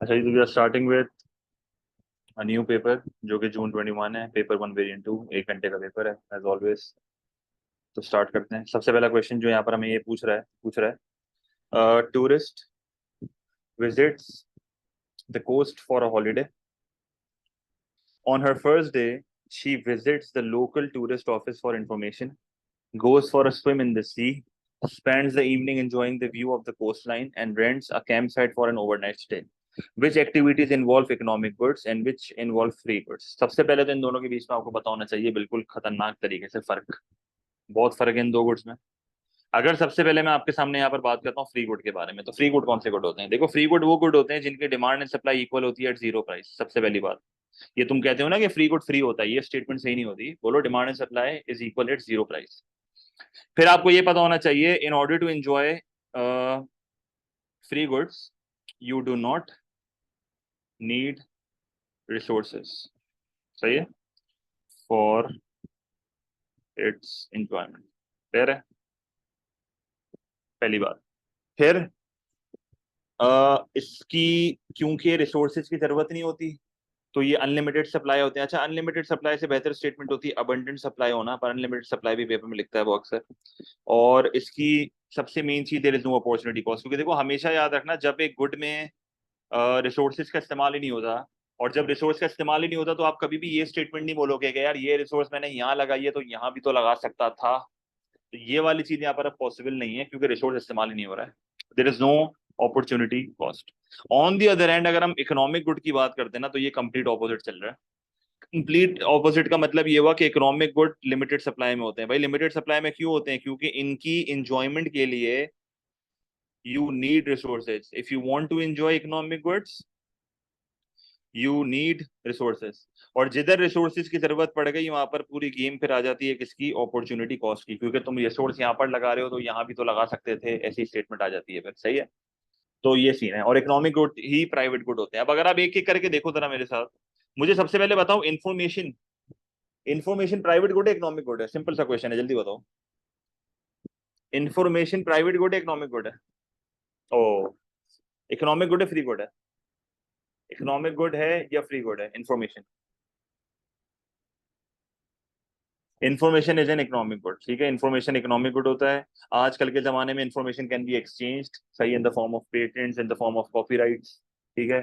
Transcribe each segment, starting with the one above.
अच्छा, we are starting with a new paper जो कि जून 21 है। पेपर 1 वेरिएंट 2 1 घंटे का पेपर है एज ऑलवेज। तो स्टार्ट करते हैं। सबसे पहला क्वेश्चन जो यहाँ पर हमें ये पूछ रहा है tourist visits the coast for a holiday. On her first day she visits the local tourist office for information, goes for a swim in the sea, spends the evening enjoying the view of the coastline, and rents a campsite for an overnight stay. Which activities involve economic goods and which involve free goods? सबसे पहले तो इन दोनों के बीच में आपको पता होना चाहिए बिल्कुल खतरनाक तरीके से फर्क। बहुत फर्क है इन दो गुड्स में। अगर सबसे पहले मैं आपके सामने यहाँ पर बात करता हूँ फ्री गुड के बारे में, तो फ्री गुड कौन से गुड होते हैं? देखो, फ्री गुड वो गुड होते हैं जिनकी डिमांड एंड सप्लाई इक्वल होती है एट जीरो प्राइस। सबसे पहली बात, ये तुम कहते हो ना कि फ्री गुड फ्री होता है, ये स्टेटमेंट सही नहीं होती। बोलो demand and supply is equal at zero price. फिर आपको ये पता होना चाहिए in order to enjoy free goods you do not need resources. सही है, फॉर इट्स एंजॉयमेंट। फिर है पहली बात। फिर इसकी क्योंकि रिसोर्सेज की जरूरत नहीं होती तो ये अनलिमिटेड सप्लाई होते हैं। अच्छा, अनलिमिटेड सप्लाई से बेहतर स्टेटमेंट होती है अबंडेंट सप्लाई होना, पर अनलिमिटेड सप्लाई भी पेपर में लिखता है वो अक्सर। और इसकी सबसे मेन चीज there is no opportunity cost, क्योंकि देखो हमेशा याद रखना, जब एक गुड में रिसोर्सेज का इस्तेमाल ही नहीं होता, और जब रिसोर्स का इस्तेमाल ही नहीं होता तो आप कभी भी ये स्टेटमेंट नहीं बोलोगे कि यार ये रिसोर्स मैंने यहाँ लगाई है तो यहाँ भी तो लगा सकता था। तो ये वाली चीज यहाँ पर अब पॉसिबल नहीं है क्योंकि रिसोर्स इस्तेमाल ही नहीं हो रहा है। There is no opportunity cost. On the other end, अगर हम इकोनॉमिक गुड की बात करते हैं ना, तो ये कंप्लीट ऑपोजिट चल रहा है। कंप्लीट ऑपोजिट का मतलब ये हुआ कि इकोनॉमिक गुड लिमिटेड सप्लाई में होते हैं। भाई लिमिटेड सप्लाई में क्यों होते हैं? क्योंकि इनकी इंजॉयमेंट के लिए you need resources. If you want to enjoy economic goods you need resources. और जिधर रिसोर्सेज की जरूरत पड़ गई वहां पर पूरी गेम फिर आ जाती है किसकी? अपॉर्चुनिटी कॉस्ट की, क्योंकि तुम रिसोर्स यहाँ पर लगा रहे हो तो यहाँ भी तो लगा सकते थे, ऐसी स्टेटमेंट आ जाती है फिर। सही है, तो ये सीन है। और इकोनॉमिक गुड ही प्राइवेट गुड होते हैं। अब अगर आप एक एक करके देखो जरा मेरे साथ, मुझे सबसे पहले बताओ, इन्फॉर्मेशन इन्फॉर्मेशन प्राइवेट गुड है इकोनॉमिक गुड है? सिंपल सा क्वेश्चन है, जल्दी बताओ। इन्फॉर्मेशन प्राइवेट गुड है इकोनॉमिक गुड है? ओ, इकोनॉमिक गुड है फ्री गुड है? इकोनॉमिक गुड है या फ्री गुड है information? Information is an economic good. ठीक है, इन्फॉर्मेशन इकोनॉमिक गुड होता है। आजकल के जमाने में इन्फॉर्मेशन कैन बी एक्सचेंज्ड, सही, in the form of patents, in the form of copyrights. ठीक है,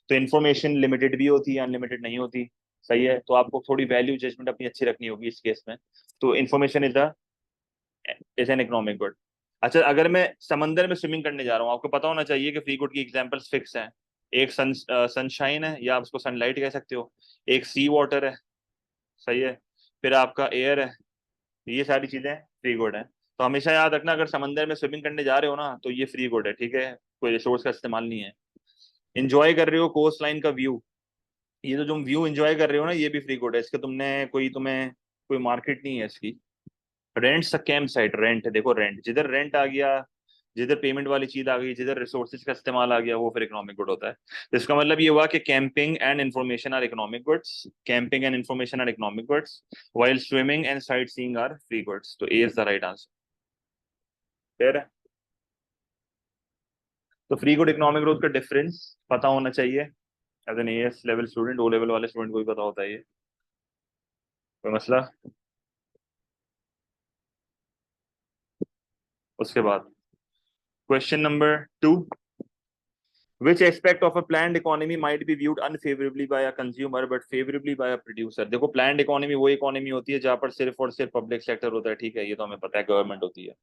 तो इन्फॉर्मेशन लिमिटेड भी होती है, अनलिमिटेड नहीं होती। सही है, तो आपको थोड़ी वैल्यू जजमेंट अपनी अच्छी रखनी होगी इस केस में। तो information is an economic good. अच्छा, अगर मैं समंदर में स्विमिंग करने जा रहा हूँ, आपको पता होना चाहिए कि फ्री गुड की एग्जांपल्स फिक्स हैं। एक सनशाइन है, या आप उसको सनलाइट कह सकते हो। एक सी वाटर है, सही है। फिर आपका एयर है। ये सारी चीजें फ्री गुड है। तो हमेशा याद रखना, अगर समंदर में स्विमिंग करने जा रहे हो ना तो ये फ्री गुड है। ठीक है, कोई रिसोर्स का इस्तेमाल नहीं है। इंजॉय कर रहे हो कोस्ट लाइन का व्यू, ये तो तुम व्यू एंजॉय कर रहे हो ना, ये भी फ्री गुड है। इसके तुमने कोई तुम्हें कोई मार्केट नहीं है इसकी। रेंट कैंप साइट, रेंट, देखो रेंट, जिधर रेंट आ गया, जिधर पेमेंट वाली चीज आ गई, जिधर रिसोर्सेज का इस्तेमाल आ गया, वो फिर इकोनॉमिक गुड होता है। तो इसका मतलब ये हुआ कि camping and information are economic goods, camping and information are economic goods, while swimming and sightseeing are free goods. तो A is the right answer. फिर तो फ्री गुड इकोनॉमिक ग्रोथ का डिफरेंस पता होना चाहिए। As an AS level student, O level वाले student को भी पता होता है ये, कोई मसला? उसके बाद question number 2, which aspect of a planned economy might be viewed unfavorably by a consumer but favorably by a producer? देखो, प्लान्ड इकोनॉमी वो इकोनॉमी होती है जहां पर सिर्फ और सिर्फ पब्लिक सेक्टर होता है। ठीक है, ये तो हमें पता है, गवर्नमेंट होती है।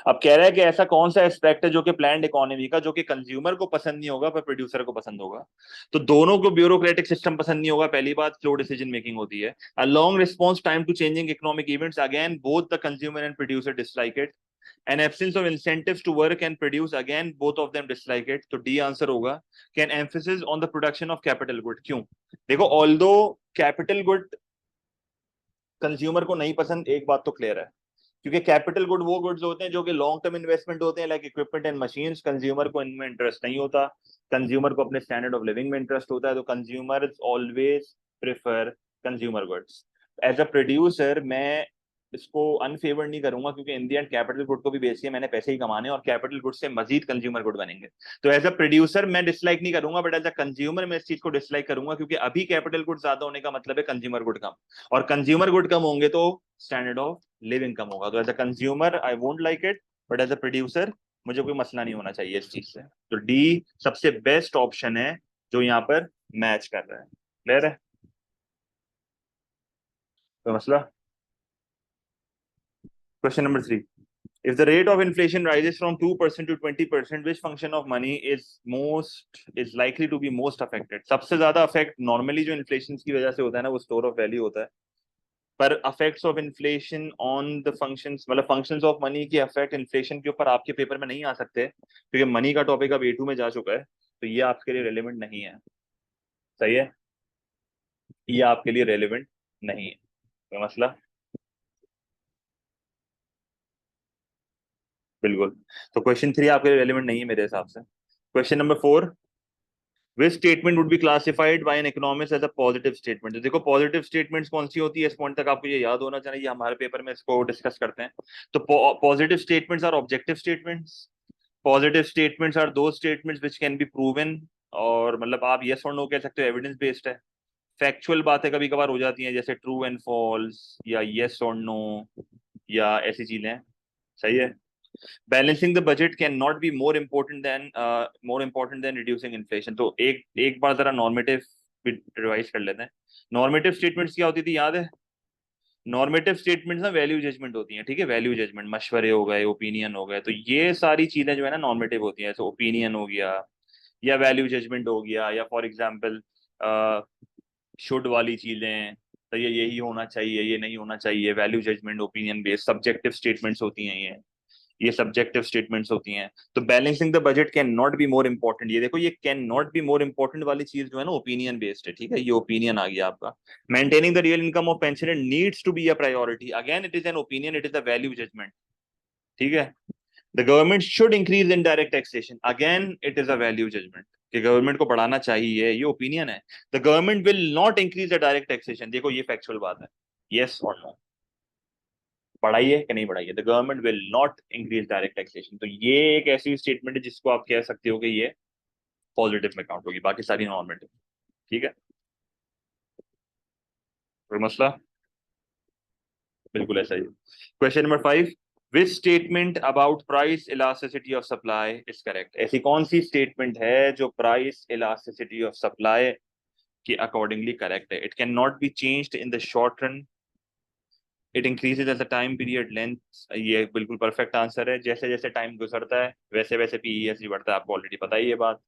अब कह रहा है कि ऐसा कौन सा एस्पेक्ट है जो कि प्लान्ड इकोनॉमी का, जो कि कंज्यूमर को पसंद नहीं होगा पर प्रोड्यूसर को पसंद होगा? तो दोनों को ब्यूरोक्रेटिक सिस्टम पसंद नहीं होगा, पहली बात। स्लो डिसीजन मेकिंग होती है। A long response time to changing economic events, again both the consumer and producer dislike it. An absence of incentives to work and produce, again both of them dislike it। तो D answer होगा। Can emphasis on the production of capital good, क्यों? देखो, although capital good consumer को नहीं पसंद, एक बात तो क्लियर है, क्योंकि कैपिटल गुड वो गुड्स होते हैं जो कि लॉन्ग टर्म इन्वेस्टमेंट होते हैं, like equipment and machines. Consumer को इनमें इंटरेस्ट नहीं होता, कंज्यूमर को अपने स्टैंडर्ड ऑफ लिविंग में इंटरेस्ट होता है। तो consumer always prefer consumer goods. As a producer, मैं इसको अनफेवर नहीं करूंगा, क्योंकि in the end capital good को भी बेसिए मैंने पैसे ही कमाने और कैपिटल गुड से मजीद कंज्यूमर गुड बनेंगे। तो एज अ प्रोड्यूसर मैं डिसलाइक नहीं करूंगा, बट एज अ कंज्यूमर मैं इस चीज को डिसलाइक करूंगा, क्योंकि अभी कैपिटल गुड ज्यादा होने का मतलब है कंज्यूमर गुड कम, और कंज्यूमर गुड कम होंगे तो स्टैंडर्ड ऑफ लिविंग कम होगा। तो as a consumer I won't like it, but as a producer मुझे कोई मसला नहीं होना चाहिए इस चीज से। तो डी सबसे बेस्ट ऑप्शन है जो यहाँ पर मैच कर रहा है। क्लियर है? तो मसला। Question number 3, if the rate of inflation rises from 2% to 20%, which function of money is likely to be most affected? सबसे ज्यादा अफेक्ट नॉर्मली जो इन्फ्लेशन की वजह से होता है ना, वो स्टोर ऑफ वैल्यू होता है। पर affects of inflation on the functions, मतलब फंक्शंस ऑफ मनी की अफेक्ट इन्फ्लेशन के ऊपर आपके पेपर में नहीं आ सकते, क्योंकि मनी का टॉपिक अब A2 में जा चुका है, तो ये आपके लिए रेलिवेंट नहीं है। सही है, ये आपके लिए रेलिवेंट नहीं है। कोई मसला? बिल्कुल। तो क्वेश्चन 3 आपके लिए रेलिवेंट नहीं है मेरे हिसाब से। Question number 4, which statement would be classified by an economist as a positive statement? तो देखो पॉजिटिव स्टेटमेंट्स कौन सी होती है, इस पॉइंट तक आपको ये याद होना चाहिए, हमारे पेपर में इसको डिस्कस करते हैं। तो positive statements are objective statements. Positive statements are those statements which can be proven, और मतलब आप यस और नो कह सकते हो, एविडेंस बेस्ड है। फैक्चुअल बातें कभी कभार हो जाती हैं, जैसे ट्रू एंड फॉल्स या यस और नो या ऐसी चीजें। सही है। Balancing the budget can not be more important then reducing inflation. तो एक एक बार जरा नॉर्मेटिव रिवाइज कर लेते हैं। नॉर्मेटिव स्टेटमेंट्स क्या होती थी, याद है? नॉर्मेटिव स्टेटमेंट्स ना वैल्यू जजमेंट होती हैं, ठीक है? वैल्यू जजमेंट, मशवरे हो गए, ओपिनियन हो गए, तो ये सारी चीजें जो है ना नॉर्मेटिव होती हैं। जैसे ओपिनियन हो गया या वैल्यू जजमेंट हो गया, या फॉर एग्जाम्पल शुड वाली चीजें, तो ये यही होना चाहिए, ये नहीं होना चाहिए, value judgement, opinion based. Subjective statements होती हैं ये सब्जेक्टिव स्टेटमेंट्स होती हैं। तो balancing the budget can not be more important, ये देखो, ये can not be more important वाली चीज जो है ना ओपिनियन बेस्ड है, ठीक है? ये ओपिनियन आ गया आपका। Maintaining the real income of pensioner needs to be a priority, again it is an opinion, it is a value judgement, ठीक है? The government should increase in direct taxation, again it is a value judgement कि government को बढ़ाना चाहिए, ये opinion है। The government will not increase the direct taxation, देखो ये फैक्चुअल बात है, यस और नो, बढ़ाइए कि नहीं बढ़ाइए। The government will not increase direct taxation, तो ये एक ऐसी स्टेटमेंट है जिसको आप कह सकते हो कि ये पॉजिटिव में काउंट होगी, बाकी सारी नॉर्मेटिव। ठीक है, कोई मसला? बिल्कुल ऐसा ही। Question number 5, which statement about price elasticity of supply is correct? ऐसी कौन सी स्टेटमेंट है जो प्राइस इलास्टिसिटी ऑफ सप्लाई के अकॉर्डिंगली करेक्ट है? It can not be changed in the short run, it increases as the time period length. ये बिल्कुल perfect answer है। जैसे जैसे टाइम गुजरता है वैसे वैसे पीईएस भी बढ़ता है, आपको ऑलरेडी पता ही ये बात।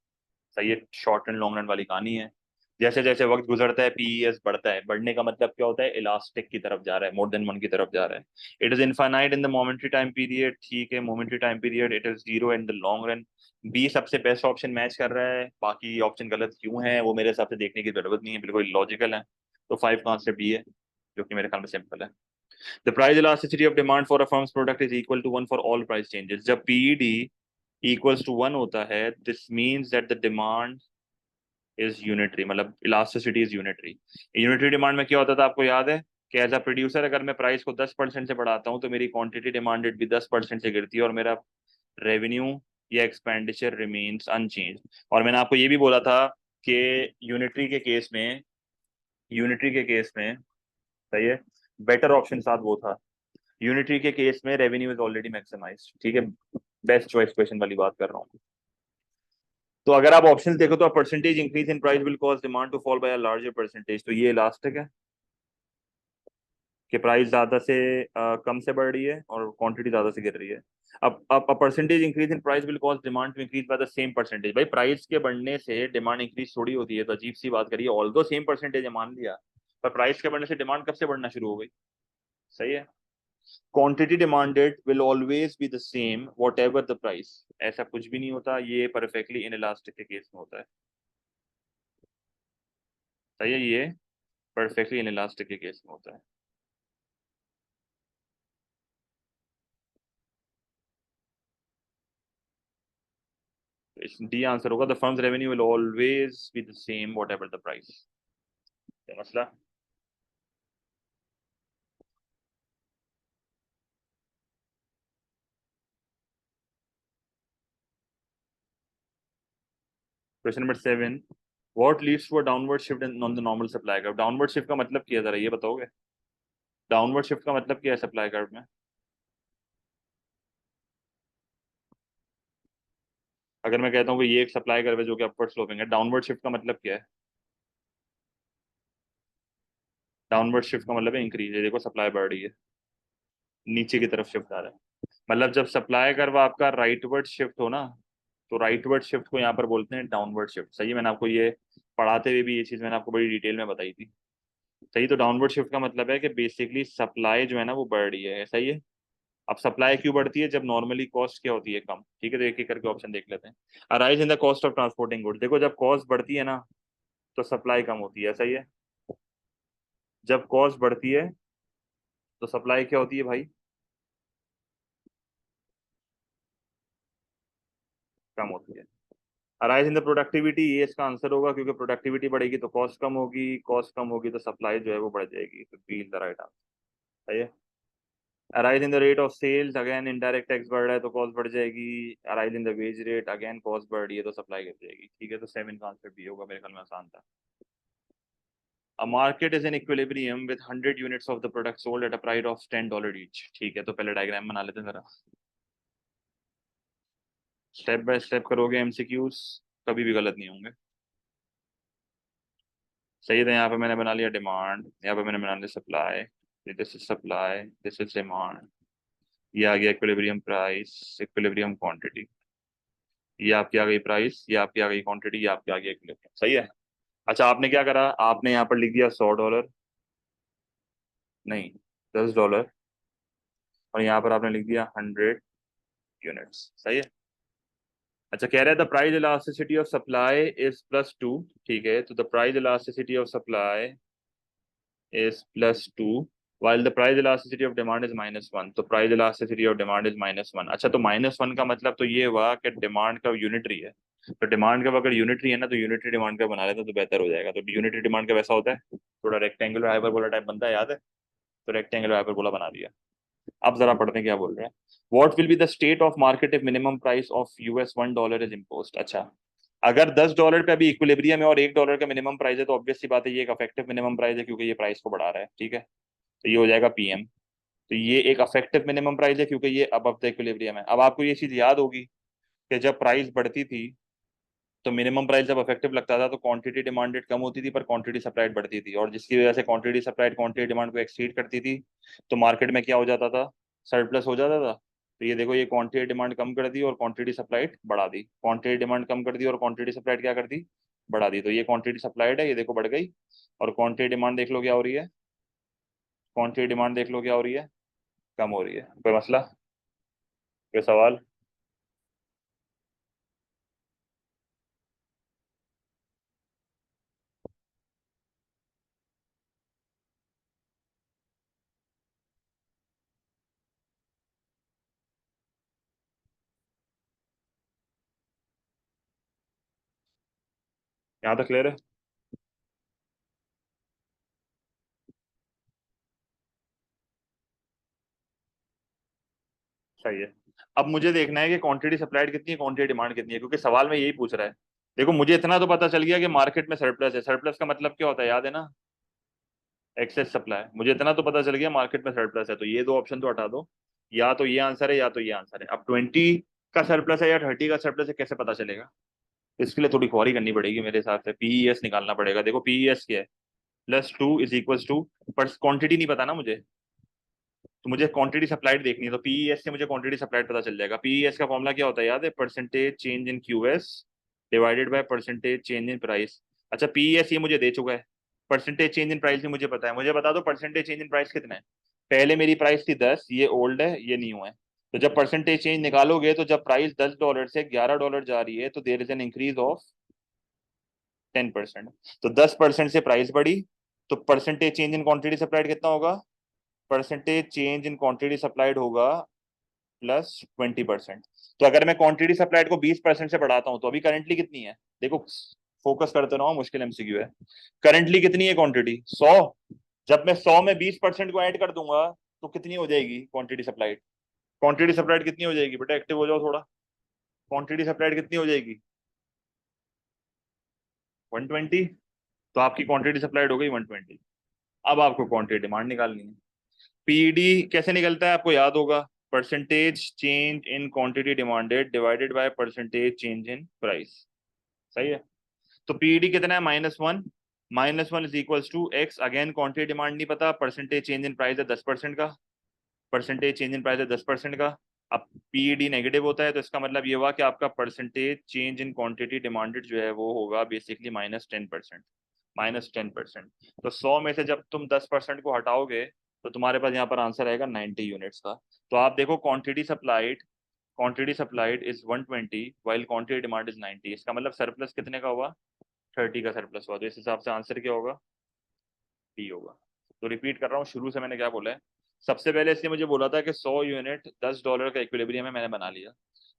सही है, शॉर्ट एंड लॉन्ग रन वाली कहानी है। जैसे जैसे वक्त गुजरता है पीईएस बढ़ता है, बढ़ने का मतलब क्या होता है? इलास्टिक की तरफ जा रहा है, मोर देन वन की तरफ जा रहा है। It is infinite in the momentary time period, ठीक है, momentary time period, it is zero in the long run. B सबसे बेस्ट ऑप्शन मैच कर रहा है, बाकी ऑप्शन गलत क्यों है वो मेरे हिसाब से देखने की जरूरत नहीं है, बिल्कुल लॉजिकल है। तो 5 का आंसर बी है, जो कि मेरे ख्याल में सिंपल है। The price elasticity of demand for a firm's product is equal to 1 for all price changes. जब PED equals to 1 होता है, this means that the demand is unitary, मतलब elasticity is unitary. Unitary demand में क्या होता था आपको याद है? कि एज अ प्रोड्यूसर अगर मैं प्राइस को 10% से बढ़ाता हूँ तो मेरी क्वांटिटी डिमांडेड भी 10% से गिरती है, और मेरा रेवेन्यू या एक्सपेंडिचर रिमेन्स अनचेंज। और मैंने आपको ये भी बोला था कि यूनिटरी के केस में, यूनिटरी के केस में, सही है, बेटर ऑप्शन साथ वो था। यूनिटरी के केस में रेवेन्यू इज ऑलरेडी मैक्सिमाइज्ड, ठीक है? बेस्ट चॉइस क्वेश्चन वाली बात कर रहा हूँ। तो अगर आप ऑप्शंस देखो तो percentage increase in price will cause demand to fall by a larger percentage, तो ये इलास्टिक है कि प्राइस ज्यादा से कम से बढ़ रही है और क्वांटिटी ज्यादा से गिर रही है। अब percentage increase in price will cause demand to increase by the same percentage, भाई प्राइस के बढ़ने से डिमांड इंक्रीज थोड़ी होती है, तो अजीब सी बात करिए। ऑल्दो सेम परसेंटेज है मान लिया, पर प्राइस के बढ़ने से डिमांड कब से बढ़ना शुरू हो गई? सही है। Quantity demanded will always be the same whatever the price, ऐसा कुछ भी नहीं होता, ये परफेक्टली इनइलास्टिक के केस में होता है। सही है, ये परफेक्टली इनइलास्टिक के केस में होता है। डी आंसर होगा, the firm's revenue will always be the same whatever the price. क्या मसला? Question number 7, what leads to a downward shift on the normal supply curve. Downward shift का मतलब क्या है, जरा ये बताओगे? डाउनवर्ड शिफ्ट का मतलब क्या है सप्लाई कर्व में? अगर मैं कहता हूँ कि ये एक सप्लाई कर्व है जो कि अपवर्ड स्लोपिंग है, डाउनवर्ड शिफ्ट का मतलब क्या है? डाउनवर्ड शिफ्ट का मतलब है इंक्रीज है, देखो सप्लाई बढ़ रही है, नीचे की तरफ शिफ्ट आ रहा है। मतलब जब सप्लाई कर्व आपका राइटवर्ड शिफ्ट हो ना, तो राइटवर्ड शिफ्ट को यहाँ पर बोलते हैं डाउनवर्ड शिफ्ट। सही है, मैंने आपको ये पढ़ाते हुए भी ये चीज मैंने आपको बड़ी डिटेल में बताई थी। सही, तो डाउनवर्ड शिफ्ट का मतलब है कि बेसिकली सप्लाई जो है ना वो बढ़ रही है। सही है। अब सप्लाई क्यों बढ़ती है? जब नॉर्मली कॉस्ट क्या होती है, कम। ठीक है, तो एक एक करके ऑप्शन देख लेते हैं। Arise in the cost of transporting goods. देखो जब कॉस्ट बढ़ती है ना तो सप्लाई कम होती है। सही है। जब कॉस्ट बढ़ती है तो सप्लाई क्या होती है भाई? कम होती है। अराइज इन द प्रोडक्टिविटी, ये इसका आंसर होगा, क्योंकि प्रोडक्टिविटी बढ़ेगी तो कॉस्ट कम होगी, कॉस्ट कम होगी तो सप्लाई जो है वो बढ़ जाएगी, तो B is the right answer. सही है। A rise in the rate of sales, again indirect tax बढ़ रहा है तो कॉस्ट बढ़ जाएगी। A rise in the wage rate, again cost बढ़ रही है तो सप्लाई घट जाएगी। ठीक है, तो 7 का आंसर बी होगा, मेरे ख्याल में आसान था। A market is in equilibrium with 100 units of the product sold at a price of $10 each। ठीक है, तो पहले डायग्राम बना लेते हैं जरा। स्टेप बाय स्टेप करोगे, एमसीक्यूज कभी भी गलत नहीं होंगे। सही था, यहाँ पे मैंने बना लिया डिमांड, यहाँ पे मैंने बना लिया supply. This is supply, this is demand. ये आ गया इक्विलिब्रियम प्राइस, इक्विलिब्रियम क्वांटिटी। ये आपकी आ गई प्राइस, ये आपकी आ गई क्वांटिटी, ये आपकी आ गई इक्विलिब्रियम। सही है। अच्छा, आपने क्या करा, आपने यहाँ पर लिख दिया $100, नहीं, $10, और यहाँ पर आपने लिख दिया 100 यूनिट्स। सही है। अच्छा, कह रहा है the price elasticity of supply is +2। ठीक है, तो the price elasticity of supply is +2 while the price elasticity of demand is -1। तो price elasticity of demand is -1। अच्छा, तो -1 का मतलब तो ये हुआ कि डिमांड का यूनिटरी है। तो डिमांड का अगर यूनिटरी है ना, तो यूनिटरी डिमांड का बना लेते तो बेहतर हो जाएगा। तो यूनिटरी डिमांड का वैसा होता है, थोड़ा रेक्टेंगुलर हाइपरबोला टाइप बनता है, याद है? तो रेक्टेंगुलर हाइपरबोला बना दिया। अब जरा पढ़ते हैं क्या बोल रहे हैं। What will be the state of market if minimum price of $1 is imposed. अच्छा, अगर $10 पे अभी इक्विलिब्रियम है और $1 का मिनिमम प्राइस है, तो ऑब्वियस सी बात है ये एक अफेक्टिव मिनिमम प्राइस है, क्योंकि ये प्राइस को बढ़ा रहा है। ठीक है, तो ये हो जाएगा पीएम। तो ये एक अफेक्टिव मिनिमम प्राइस है क्योंकि ये अबव द इक्विलिब्रियम है। अब आपको ये चीज याद होगी कि जब प्राइस बढ़ती थी तो मिनिमम प्राइस जब इफेक्टिव लगता था तो क्वांटिटी डिमांडेड कम होती थी पर क्वांटिटी सप्लाइड बढ़ती थी, और जिसकी वजह से क्वांटिटी सप्लाइड क्वांटिटी डिमांड को एक्सीड करती थी, तो मार्केट में क्या हो जाता था, सरप्लस हो जाता था। तो ये देखो, ये क्वांटिटी डिमांड कम कर दी और क्वांटिटी सप्लाइड बढ़ा दी, क्वांटिटी डिमांड कम कर दी और क्वांटिटी सप्लाइड क्या कर दी, बढ़ा दी। तो ये क्वांटिटी सप्लाइड है, ये देखो बढ़ गई, और क्वांटिटी डिमांड देख लो क्या हो रही है, क्वांटिटी डिमांड देख लो क्या हो रही है, कम हो रही है। कोई मसला, कोई सवाल? यहाँ तक क्लियर है? सही है। अब मुझे देखना है कि क्वांटिटी सप्लाइड कितनी है, क्वांटिटी डिमांड कितनी है, क्योंकि सवाल में यही पूछ रहा है। देखो मुझे इतना तो पता चल गया कि मार्केट में सरप्लस है। सरप्लस का मतलब क्या होता है, याद है ना? Excess supply. मुझे इतना तो पता चल गया मार्केट में सरप्लस है, तो ये दो ऑप्शन तो हटा दो। या तो ये आंसर है या तो ये आंसर है। अब 20 का सरप्लस है या 30 का सरप्लस है, कैसे पता चलेगा? इसके लिए थोड़ी ख्वारी करनी पड़ेगी मेरे हिसाब से, पीईएस निकालना पड़ेगा। देखो पीईएस क्या है, +2 इज इक्वल टू, पर क्वांटिटी नहीं पता ना मुझे, तो मुझे क्वांटिटी सप्लाइड देखनी है, तो पीईएस से मुझे क्वांटिटी सप्लाइड पता चल जाएगा। पीईएस का फॉर्मूला क्या होता है, याद है? Percentage change in QS divided by percentage change in price. अच्छा, पीईएस ये मुझे दे चुका है, परसेंटेज चेंज इन प्राइस भी मुझे पता है। मुझे बता दो परसेंटेज चेंज इन प्राइस कितना है। पहले मेरी प्राइस थी 10, ये ओल्ड है, ये न्यू है। तो जब परसेंटेज चेंज निकालोगे, तो जब प्राइस $10 से $11 जा रही है, तो there is an increase of 10%। तो 10% से प्राइस बढ़ी, तो percentage change in quantity supplied कितना होगा, percentage change in quantity supplied होगा +20%। तो अगर मैं क्वांटिटी सप्लाइड को 20% से बढ़ाता हूं, तो अभी करंटली कितनी है? देखो, फोकस करते रहो, मुश्किल एमसीक्यू है। करंटली कितनी है क्वांटिटी, 100। जब मैं 100 में 20% को ऐड कर दूंगा, तो कितनी हो जाएगी क्वांटिटी सप्लाइड? क्वांटिटी सप्लाइड कितनी हो जाएगी बेटा, एक्टिव हो जाओ थोड़ा। क्वांटिटी सप्लाइड कितनी हो जाएगी? 120, तो आपकी क्वांटिटी सप्लाइड हो गई 120। अब आपको क्वांटिटी डिमांड निकालनी है। पीडी कैसे निकलता है आपको याद होगा, percentage change in quantity demanded divided by percentage change in price. सही है। तो पीडी कितना है, -1। -1 is equals to X, again quantity demand नहीं पता, परसेंटेज चेंज इन प्राइस है 10% का, परसेंटेज चेंज इन प्राइस है 10% का। अब पीडी नेगेटिव होता है तो इसका मतलब ये हुआ कि आपका percentage change in quantity demanded जो है वो होगा बेसिकली -10%। -10%। तो 100 में से जब तुम 10% को हटाओगे तो तुम्हारे पास यहाँ पर आंसर आएगा 90 यूनिट्स का। तो आप देखो quantity supplied is 120 while quantity demand is 90। इसका मतलब सरप्लस कितने का हुआ, 30 का सरप्लस हुआ। तो इस हिसाब से आंसर क्या होगा, डी होगा। तो रिपीट कर रहा हूँ, शुरू से मैंने क्या बोला है। सबसे पहले इसने मुझे बोला था कि 100 यूनिट $10 का इक्विलिब्रियम है, मैंने बना लिया।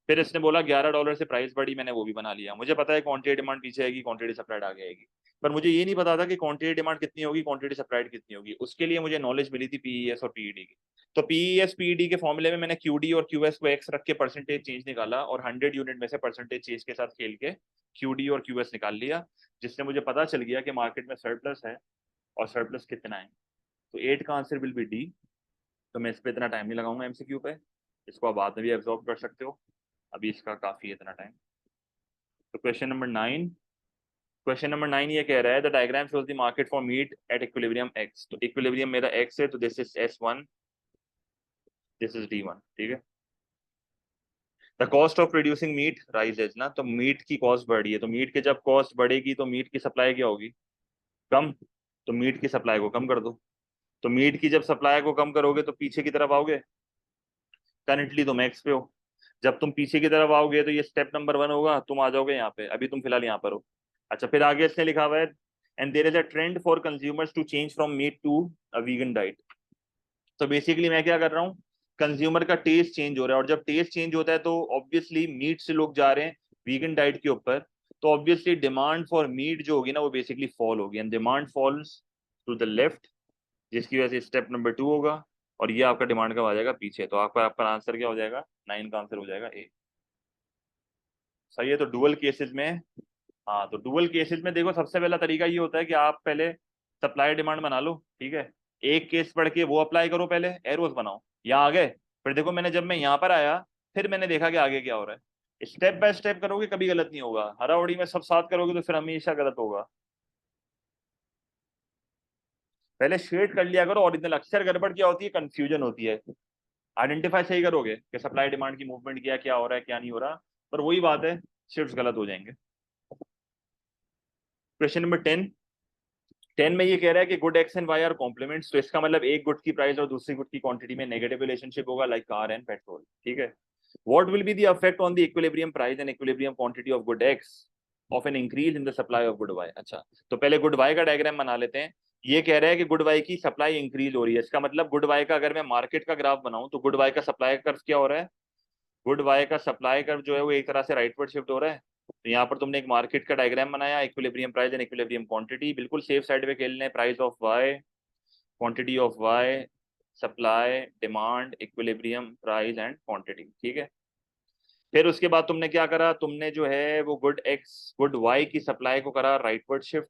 फिर इसने बोला $11 से प्राइस बढ़ी, मैंने वो भी बना लिया। मुझे पता है क्वांटिटी डिमांड पीछे आएगी, क्वांटिटी सप्लाइड आगे आएगी, पर मुझे ये नहीं पता था कि क्वांटिटी डिमांड कितनी होगी, क्वांटिटी सप्लाइड कितनी होगी। उसके लिए मुझे नॉलेज मिली थी पीईएस और पीईडी की। तो पीईएस पीईडी के फॉर्मूले में मैंने क्यूडी और क्यूएस को एक्स रख के परसेंटेज चेंज निकाला और 100 यूनिट में से परसेंटेज चेंज के साथ खेल के क्यूडी और क्यूएस निकाल लिया, जिससे मुझे पता चल गया कि मार्केट में सरप्लस है और सरप्लस कितना है। तो 8 का आंसर विल बी डी। तो मैं इस पर इतना टाइम नहीं लगाऊंगा एमसीक्यू पे, इसको आप बाद में भी एब्जॉर्ब कर सकते हो, अभी इसका काफी है इतना टाइम। तो क्वेश्चन नंबर 9 ये कह रहा है the diagram shows the market for meat at equilibrium X. तो इक्विलिब्रियम मेरा एक्स है, तो this is S1, this is D1। ठीक है। The cost of producing meat rises ना, तो मीट की कॉस्ट बढ़ रही है, तो मीट की जब कॉस्ट बढ़ेगी तो मीट की सप्लाई क्या होगी, कम। तो मीट की सप्लाई को कम कर दो। तो मीट की जब सप्लाई को कम करोगे तो पीछे की तरफ आओगे, करंटली तुम एक्स पे हो। जब तुम पीछे की तरफ आओगे तो ये स्टेप नंबर 1 होगा, तुम आ जाओगे यहाँ पे, अभी तुम फिलहाल यहाँ पर हो। अच्छा, फिर आगे इसने लिखा हुआ है and there is a trend for consumers to change from meat to a vegan diet. तो बेसिकली मैं क्या कर रहा हूँ, कंज्यूमर का टेस्ट चेंज हो रहा है, और जब टेस्ट चेंज होता है तो ऑब्वियसली मीट से लोग जा रहे हैं वीगन डाइट के ऊपर। तो ऑब्वियसली डिमांड फॉर मीट जो होगी ना वो बेसिकली फॉल होगी, and demand falls to the left, जिसकी वजह से स्टेप नंबर 2 होगा। और ये आपका डिमांड कब आ जाएगा, पीछे। तो आपका आपका आंसर क्या हो जाएगा, 9 का आंसर हो जाएगा ए। सही है। तो डुअल केसेस में, हाँ, तो डुअल केसेस में देखो सबसे पहला तरीका ये होता है कि आप पहले सप्लाई डिमांड बना लो। ठीक है, एक केस पढ़ के वो अप्लाई करो, पहले एरोस बनाओ, यहाँ आ गए। फिर देखो मैंने जब मैं यहाँ पर आया, फिर मैंने देखा कि आगे क्या हो रहा है। स्टेप बाय स्टेप करोगे कभी गलत नहीं होगा, हराउड़ी में सब साथ करोगे तो फिर हमेशा गलत होगा। पहले शेड कर लिया करो ओरिजिनल, अक्सर गड़बड़ क्या होती है, कंफ्यूजन होती है। आइडेंटिफाई सही करोगे कि सप्लाई डिमांड की मूवमेंट क्या हो रहा है क्या नहीं हो रहा, पर वही बात है, शिफ्ट गलत हो जाएंगे। क्वेश्चन नंबर 10 में ये कह रहा है कि good X and Y are complements. तो इसका मतलब एक गुड की प्राइस और दूसरी गुड की क्वांटिटी में नेगेटिव रिलेशनशिप होगा, लाइक कार एंड पेट्रोल। ठीक है। What will be the effect on the equilibrium price and equilibrium quantity of good X of an increase in the supply of good Y. अच्छा, तो पहले good Y का diagram बना लेते हैं। ये कह रहा है कि गुड वाई की सप्लाई इंक्रीज हो रही है, इसका मतलब गुड वाई का अगर मैं मार्केट का ग्राफ बनाऊं तो गुड वाई का सप्लाई कर्व क्या हो रहा है, गुड वाई का सप्लाई कर्व जो है वो एक तरह से राइटवर्ड शिफ्ट हो रहा है। तो यहाँ पर तुमने एक मार्केट का डायग्राम बनाया, equilibrium price and equilibrium quantity, बिल्कुल सेफ साइड पे खेलने, price of Y, quantity of Y, supply demand equilibrium price and quantity. ठीक है। फिर उसके बाद तुमने क्या करा, तुमने जो है वो गुड वाई की सप्लाई को करा राइटवर्ड शिफ्ट।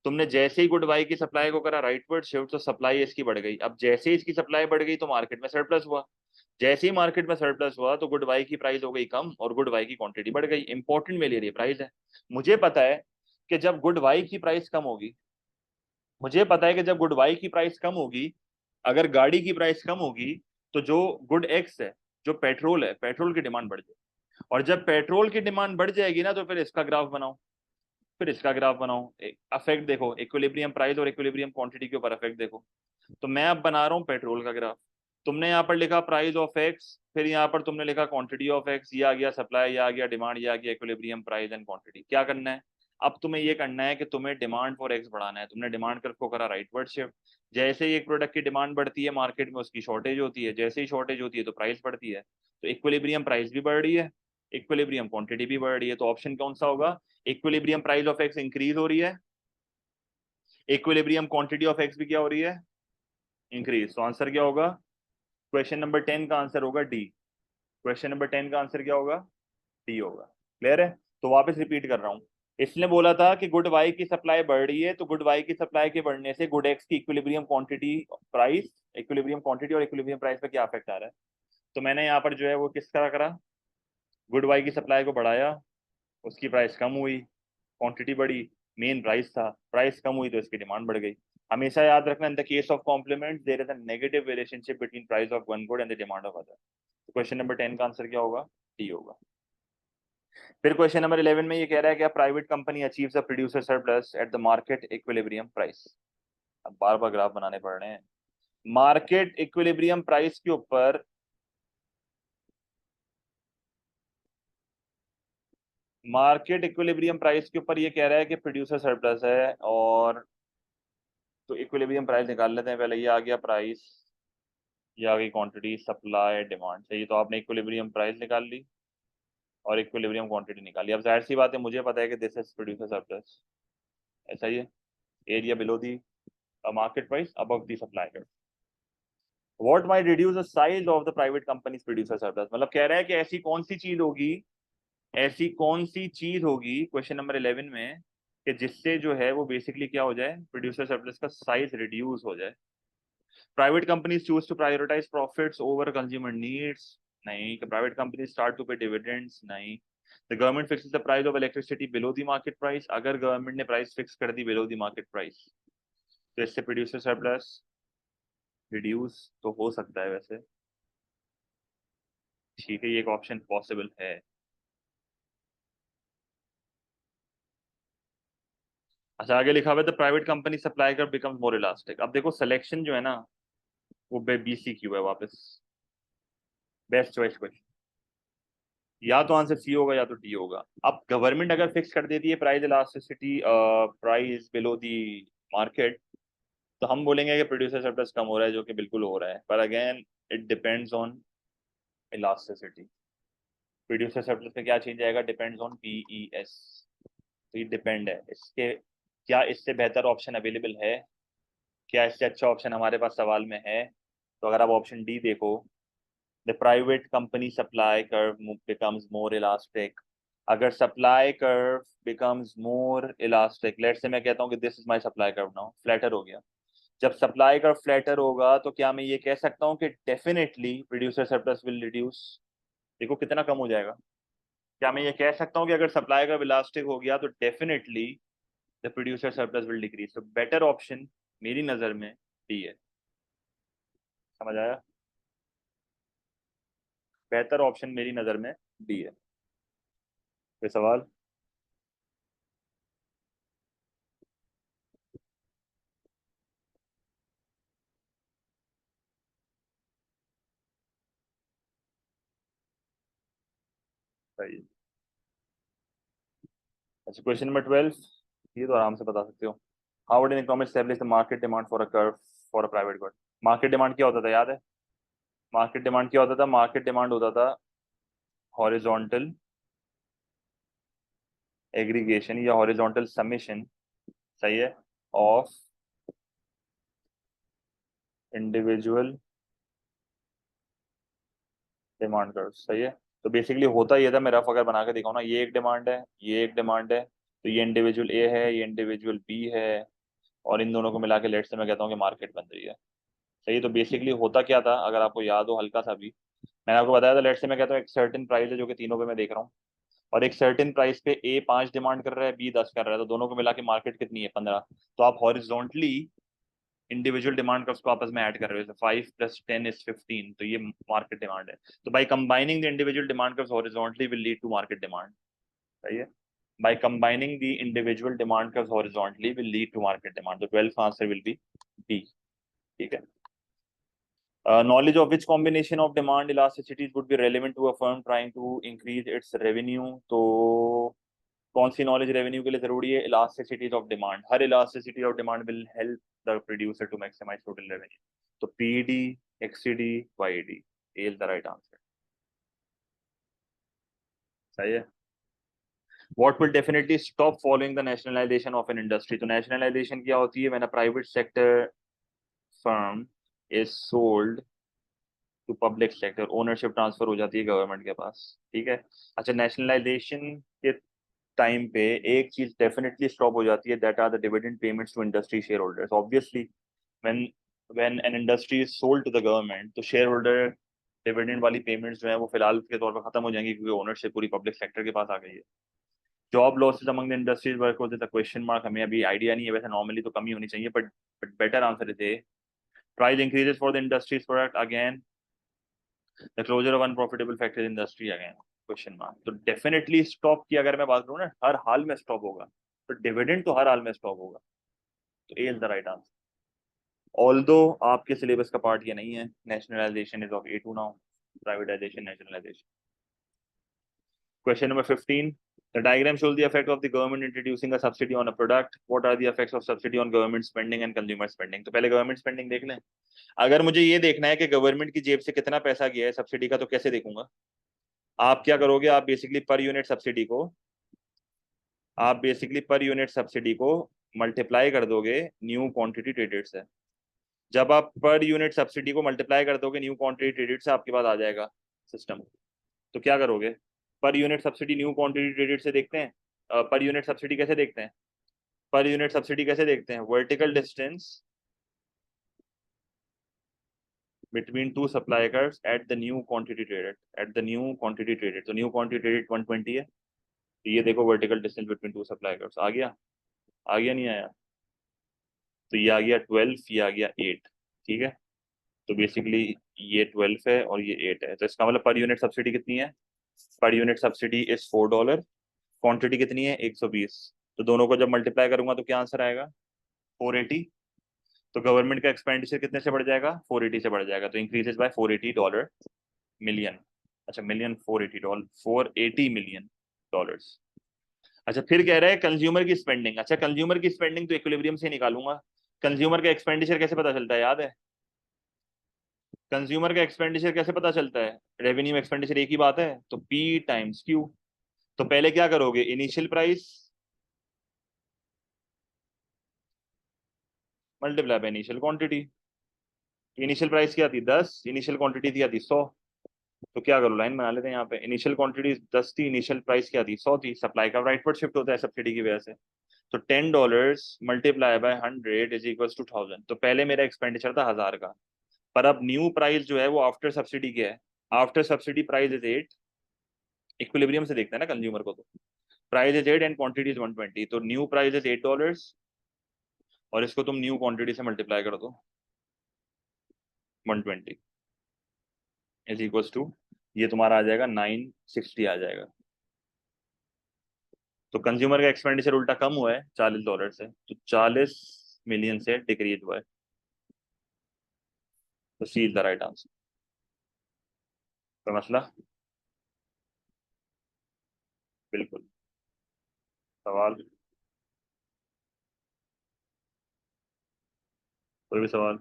तुमने जैसे ही गुड वाई की सप्लाई को करा राइटवर्ड शिफ्ट तो सप्लाई इसकी बढ़ गई। अब जैसे ही इसकी सप्लाई बढ़ गई तो मार्केट में सरप्लस हुआ। जैसे ही मार्केट में सरप्लस हुआ तो गुड वाई की प्राइस हो गई कम और गुड वाई की क्वांटिटी बढ़ गई। इंपॉर्टेंट मेरे लिए प्राइस है। मुझे पता है कि जब गुड वाई की प्राइस कम होगी, मुझे पता है कि जब गुड वाई की प्राइस कम होगी, अगर गाड़ी की प्राइस कम होगी तो जो गुड एक्स है, जो पेट्रोल है, पेट्रोल की डिमांड बढ़ जाएगी। और जब पेट्रोल की डिमांड बढ़ जाएगी ना तो फिर इसका ग्राफ बनाओ, फिर इसका ग्राफ बनाओ। अफेक्ट देखो, इक्विलिब्रियम प्राइस और इक्विलिब्रियम क्वांटिटी के ऊपर अफेक्ट देखो। तो मैं अब बना रहा हूँ पेट्रोल का ग्राफ। तुमने यहाँ पर लिखा प्राइस ऑफ एक्स, फिर यहाँ पर तुमने लिखा क्वांटिटी ऑफ एक्स, ये आ गया सप्लाई, ये आ गया डिमांड, ये आ गया इक्विलिब्रियम प्राइस एंड क्वांटिटी। क्या करना है, अब तुम्हें ये करना है कि तुम्हें डिमांड फॉर एक्स बढ़ाना है। तुमने डिमांड कर्व को करा राइटवर्ड शिफ्ट। जैसे ही एक प्रोडक्ट की डिमांड बढ़ती है मार्केट में उसकी शॉर्टेज होती है, जैसे ही शॉर्टेज होती है तो प्राइस बढ़ती है। तो इक्विलिब्रियम प्राइस भी बढ़ रही है, इक्विलिब्रियम क्वांटिटी भी बढ़ रही है। तो ऑप्शन कौन सा होगा, equilibrium price of x increase हो रही है, इक्विलिब्रियम क्वांटिटी ऑफ एक्स भी क्या हो रही है, इंक्रीज। तो आंसर क्या होगा, क्वेश्चन नंबर 10 का आंसर होगा डी। क्वेश्चन नंबर 10 का आंसर क्या होगा, डी होगा। क्लियर है। तो वापस रिपीट कर रहा हूं, इसने बोला था कि गुड वाई की सप्लाई बढ़ रही है, तो गुड वाई की सप्लाई के बढ़ने से गुड एक्स की equilibrium quantity price, equilibrium quantity और इक्विलिब्रियम प्राइस पे क्या इफेक्ट आ रहा है। तो मैंने यहाँ पर जो है वो किस तरह करा, गुड वाई की सप्लाई को बढ़ाया, उसकी प्राइस कम हुई, क्वांटिटी बढ़ी, मेन प्राइस था, प्राइस कम हुई तो इसकी डिमांड बढ़ गई। हमेशा याद रखना, in the case of complement there is a negative relationship between price of one good and the demand of other. तो क्वेश्चन नंबर 10 का आंसर क्या होगा, डी होगा। फिर क्वेश्चन नंबर 11 में ये कह रहा है कि private company achieves a producer surplus at the market equilibrium price. अब बार बार ग्राफ बनाने पड़ रहे हैं। मार्केट इक्विलिब्रियम प्राइस के ऊपर, मार्केट इक्विलिब्रियम प्राइस के ऊपर ये कह रहा है कि प्रोड्यूसर सरप्लस है, और तो इक्विलिब्रियम प्राइस निकाल लेते हैं पहले। ये आ गया प्राइस, ये आ गई क्वांटिटी, सप्लाई डिमांड, सही। तो आपने इक्विलिब्रियम प्राइस निकाल ली और इक्विलिब्रियम क्वांटिटी निकाली। अब जाहिर सी बात है, मुझे पता है कि दिस इज प्रोड्यूसर सरप्लस, ऐसा ही है। Area below the market price above the supply. What might reduce the size of the private companies producer surplus, मतलब कह रहा है कि ऐसी कौन सी चीज होगी, ऐसी कौन सी चीज होगी क्वेश्चन नंबर 11 में, कि जिससे जो है वो बेसिकली क्या हो जाए, प्रोड्यूसर सरप्लस का साइज रिड्यूस हो जाए। Private companies choose to prioritise profits over consumer needs, नहीं। Private companies start to pay dividends, नहीं। The government fixes the price of electricity below the market price, अगर government ने price fix कर दी below the market price तो इससे producer surplus reduce तो हो सकता है वैसे, ठीक है, ये एक ऑप्शन पॉसिबल है। अच्छा, आगे लिखा हुआ है द प्राइवेट कंपनी सप्लाई कर बिकम्स मोर इलास्टिक। अब देखो सिलेक्शन जो है ना वो BCQ है वापस, बेस्ट चॉइस क्वेश्चन, या तो आंसर सी होगा या तो डी होगा। अब गवर्नमेंट अगर फिक्स कर देती है price elasticity, price below the market, तो हम बोलेंगे कि प्रोड्यूसर सरप्लस कम हो रहा है, जो कि बिल्कुल हो रहा है, पर again it depends on elasticity. Producer surplus पे क्या चेंज आएगा, डिपेंड्स ऑन PES। तो ये डिपेंड है इसके, क्या इससे बेहतर ऑप्शन अवेलेबल है, क्या इससे अच्छा ऑप्शन हमारे पास सवाल में है। तो अगर आप ऑप्शन डी देखो, the private company supply curve becomes more elastic. अगर supply curve becomes more elastic, let say मैं कहता हूँ कि this is my supply curve now, flatter हो गया। जब सप्लाई कर्व फ्लैटर होगा तो क्या मैं ये कह सकता हूँ कि definitely producer surplus will reduce. देखो कितना कम हो जाएगा। क्या मैं ये कह सकता हूँ कि अगर सप्लाई कर्व इलास्टिक हो गया तो definitely the producer surplus will decrease. तो बेटर ऑप्शन मेरी नजर में डी है। समझ आया, बेहतर ऑप्शन मेरी नजर में डी है। कोई सवाल। सही है। अच्छा, क्वेश्चन नंबर 12, ये तो आराम से बता सकते हो। How would an economist establish the market demand for a curve for a private good. Market demand क्या होता था, याद है। मार्केट डिमांड क्या होता था, मार्केट डिमांड होता था हॉरिजॉन्टल एग्रीगेशन या हॉरिजॉन्टल समेशन, सही है, ऑफ इंडिविजुअल डिमांड कर्व, सही है। तो बेसिकली होता ये था, मैं रफ अगर बना के दिखाऊँ ना, ये एक डिमांड है, ये एक डिमांड है, तो ये इंडिविजुअल ए है, ये इंडिविजुअल बी है, और इन दोनों को मिला के लेट से मैं कहता हूँ कि मार्केट बन रही है। सही है। तो बेसिकली होता क्या था, अगर आपको याद हो हल्का सा भी, मैंने आपको बताया था, लेट से मैं कहता हूँ एक सर्टेन प्राइस है जो कि तीनों पे मैं देख रहा हूँ, और एक सर्टेन प्राइस पे ए 5 डिमांड कर रहा है, बी 10 कर रहा है, तो दोनों को मिला के मार्केट कितनी है, 15। तो आप हॉरिजॉन्टली इंडिविजुअल डिमांड कर्व्स को आपस में ऐड कर रहे हो, 5 + 10 = 15, तो ये मार्केट डिमांड है। तो by combining the individual demand curves horizontally will lead to market demand, सही है। By combining the individual demand curves horizontally will lead to market demand, तो 12th answer will B D, ठीक है। Knowledge of which combination of demand elasticities would be relevant to a firm trying to increase its revenue, तो कौन सी knowledge revenue के लिए जरूरी है, elasticities of demand. हर elasticity of demand will help the producer to maximize total revenue. तो PED, XCD, YED is the right answer, सही है। What will definitely stop following the nationalization of an industry, तो nationalization क्या होती है, when a private sector firm is sold to public sector, ownership transfer हो जाती है गवर्नमेंट के पास, ठीक है। अच्छा, नेशनलाइजेशन के टाइम पे एक चीज डेफिनेटली स्टॉप हो जाती है, that are the dividend payments to industry share holders. Obviously when when an industry is sold to the government, तो शेयर होल्डर डिविडेंड वाली पेमेंट्स जो है वो फिलहाल के तौर पर खत्म हो जाएंगी, क्योंकि ओनरशिप पूरी पब्लिक सेक्टर के पास आ गई है। Job losses among the industries work होते द क्वेश्चन मार्क, हमें अभी आइडिया नहीं है, वैसे नॉर्मली तो कमी होनी चाहिए, but better answer is A. Price increases for the industry's product, again the closure of unprofitable factory industry, again question mark. तो डेफिनेटली स्टॉप की अगर मैं बात करूँ ना, हर हाल में स्टॉप होगा, तो डिविडेंड तो हर हाल में स्टॉप होगा। तो A is the right answer. Although आपके सिलेबस का पार्ट ये नहीं है। Nationalization is of A2 now, privatization, nationalization. Question number 15. The diagram shows the effect of the government introducing a subsidy on a product. What are the effects of subsidy on government spending and consumer spending? तो पहले government spending देख लें। अगर मुझे ये देखना है कि गवर्नमेंट की जेब से कितना पैसा गया है सब्सिडी का, तो कैसे देखूंगा? आप क्या करोगे, आप बेसिकली पर यूनिट सब्सिडी को मल्टीप्लाई कर दोगे न्यू क्वांटिटी ट्रेडेड से। जब आप पर यूनिट सब्सिडी को मल्टीप्लाई कर दोगे न्यू क्वांटिटी ट्रेडेड से, आपके पास आ जाएगा सिस्टम। तो क्या करोगे, per unit subsidy new quantity traded से देखते हैं। पर यूनिट सब्सिडी कैसे देखते हैं? पर यूनिट सब्सिडी कैसे देखते हैं? Vertical distance between two suppliers at the new quantity traded, तो न्यू क्वांटिटी ट्रेडेड 120 है, तो ये देखो vertical distance between two suppliers आ गया। आ गया नहीं आया? तो ये आ गया 12, ये आ गया 8। ठीक है, तो बेसिकली ये 12 है और ये 8 है, तो इसका मतलब पर यूनिट सब्सिडी कितनी है? Per unit subsidy is $4। Quantity कितनी है? 120। तो दोनों को जब मल्टीप्लाई करूंगा तो क्या आंसर आएगा? 480। तो गवर्नमेंट का एक्सपेंडिचर कितने से बढ़ जाएगा? 480 से बढ़ जाएगा, तो इंक्रीजेस बाय $480 मिलियन। अच्छा मिलियन, 480 डॉलर, 480 मिलियन डॉलर्स। अच्छा फिर कह रहा है कंज्यूमर की स्पेंडिंग। अच्छा कंज्यूमर की स्पेंडिंग तो इक्विलिब्रियम से निकालूंगा। कंज्यूमर का एक्सपेंडिचर कैसे पता चलता है, याद है? कंज्यूमर का एक्सपेंडिचर कैसे पता चलता है? रेवेन्यू एक्सपेंडिचर एक ही बात है, तो P टाइम्स Q। तो पहले क्या करोगे, initial price multiply by initial quantity. Initial price क्या थी? 10, इनिशियल क्वांटिटी थी, आती 100। तो क्या करो, लाइन बना लेते हैं यहाँ पे। इनिशियल क्वांटिटी 10 थी, इनिशियल प्राइस क्या थी? 100 थी। सप्लाई का राइटवर्ड शिफ्ट होता है सब्सिडी की वजह से। तो $10 multiply by 100 is equal to 1000। तो पहले मेरा एक्सपेंडिचर था 1000 का, पर अब न्यू प्राइस जो है वो आफ्टर सब्सिडी क्या है? After subsidy price is 8। Equilibrium से देखते हैं ना कंज्यूमर को, तो price is 8 and quantity is 120, तो न्यू प्राइस इज $8 और इसको तुम न्यू क्वांटिटी से मल्टीप्लाई कर दो, 120 इज इक्वल टू, ये तुम्हारा आ जाएगा 960 आ जाएगा। तो कंज्यूमर का एक्सपेंडिचर उल्टा कम हुआ है $40 से, तो 40 मिलियन से डिक्रीज हुआ है। तो सी इज द राइट आंसर। कोई मसला? बिल्कुल। सवाल? कोई भी सवाल?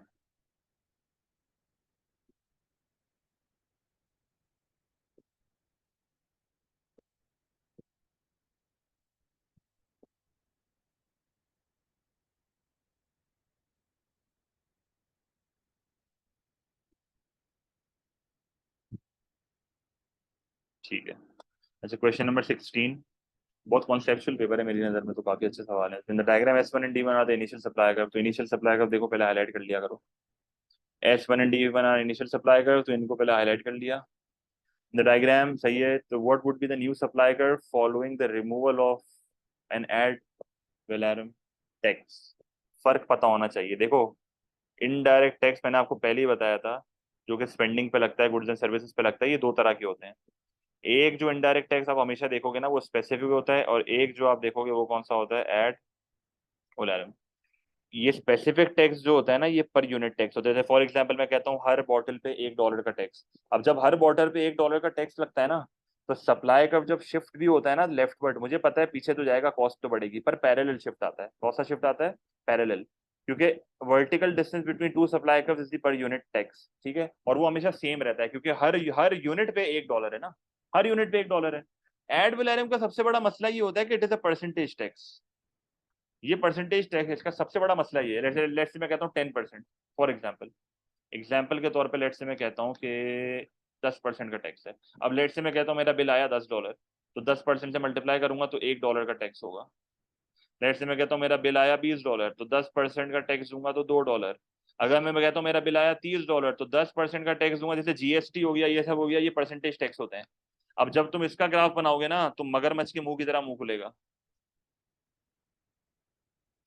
ठीक है। अच्छा क्वेश्चन नंबर 16, बहुत कॉन्सेप्चुअल पेपर है मेरी नजर में, तो काफी अच्छे सवाल है। In the diagram S1 and D1 are the initial supply curve, तो इनिशियल सप्लाई कर्व देखो पहले हाईलाइट कर लिया करो। S1 and D1 are initial supply curve, तो इनको पहले हाईलाइट कर लिया। द डायग्राम सही है, तो what would be the new supply curve following the removal of an ad valorem tax? फर्क पता होना चाहिए। देखो इनडायरेक्ट टैक्स मैंने आपको पहले ही बताया था, जो कि स्पेंडिंग पे लगता है, गुड्स एंड सर्विसेज पे लगता है, ये दो तरह के होते हैं। एक जो इनडायरेक्ट टैक्स आप हमेशा देखोगे ना वो स्पेसिफिक होता है, और एक जो आप देखोगे वो कौन सा होता है, एड वैलोरम। ये स्पेसिफिक टैक्स जो होता है ना, ये पर यूनिट टैक्स होता है। जैसे फॉर एग्जांपल मैं कहता हूँ हर बॉटल पे $1 का टैक्स। अब जब हर बॉटल पे $1 का टैक्स लगता है ना, तो सप्लाई का जब शिफ्ट भी होता है ना लेफ्टवर्ड, मुझे पता है पीछे तो जाएगा, कॉस्ट तो बढ़ेगी, पर पैरेलल शिफ्ट आता है। कौन सा शिफ्ट आता है? पैरेलल। क्योंकि vertical distance between to supply curves is the per unit tax. ठीक है, और वो हमेशा सेम रहता है, क्योंकि हर हर यूनिट पे $1 है ना, हर यूनिट पे $1 है। एड वैलोरम का सबसे बड़ा मसला ये होता है कि it is a percentage tax. ये परसेंटेज टैक्स है, इसका सबसे बड़ा मसला ये है। लेट्स से मैं कहता हूँ 10%, फॉर एग्जाम्पल, एग्जाम्पल के तौर पे लेट्स से मैं कहता हूँ कि 10% का टैक्स है। अब लेट्स से मैं कहता हूँ मेरा बिल आया $10, तो 10% से मल्टीप्लाई करूंगा तो $1 का टैक्स होगा। लेट्स से मैं कहता हूँ मेरा बिल आया $20, तो 10% का टैक्स दूंगा तो $2। अगर मैं कहता हूँ मेरा बिल आया $30, तो 10% का टैक्स दूंगा, जैसे जीएसटी हो गया, ये सब हो गया, ये परसेंटेज टैक्स होते हैं। अब जब तुम इसका ग्राफ बनाओगे ना, तो मगरमच्छ के मुंह की तरह मुंह खुलेगा।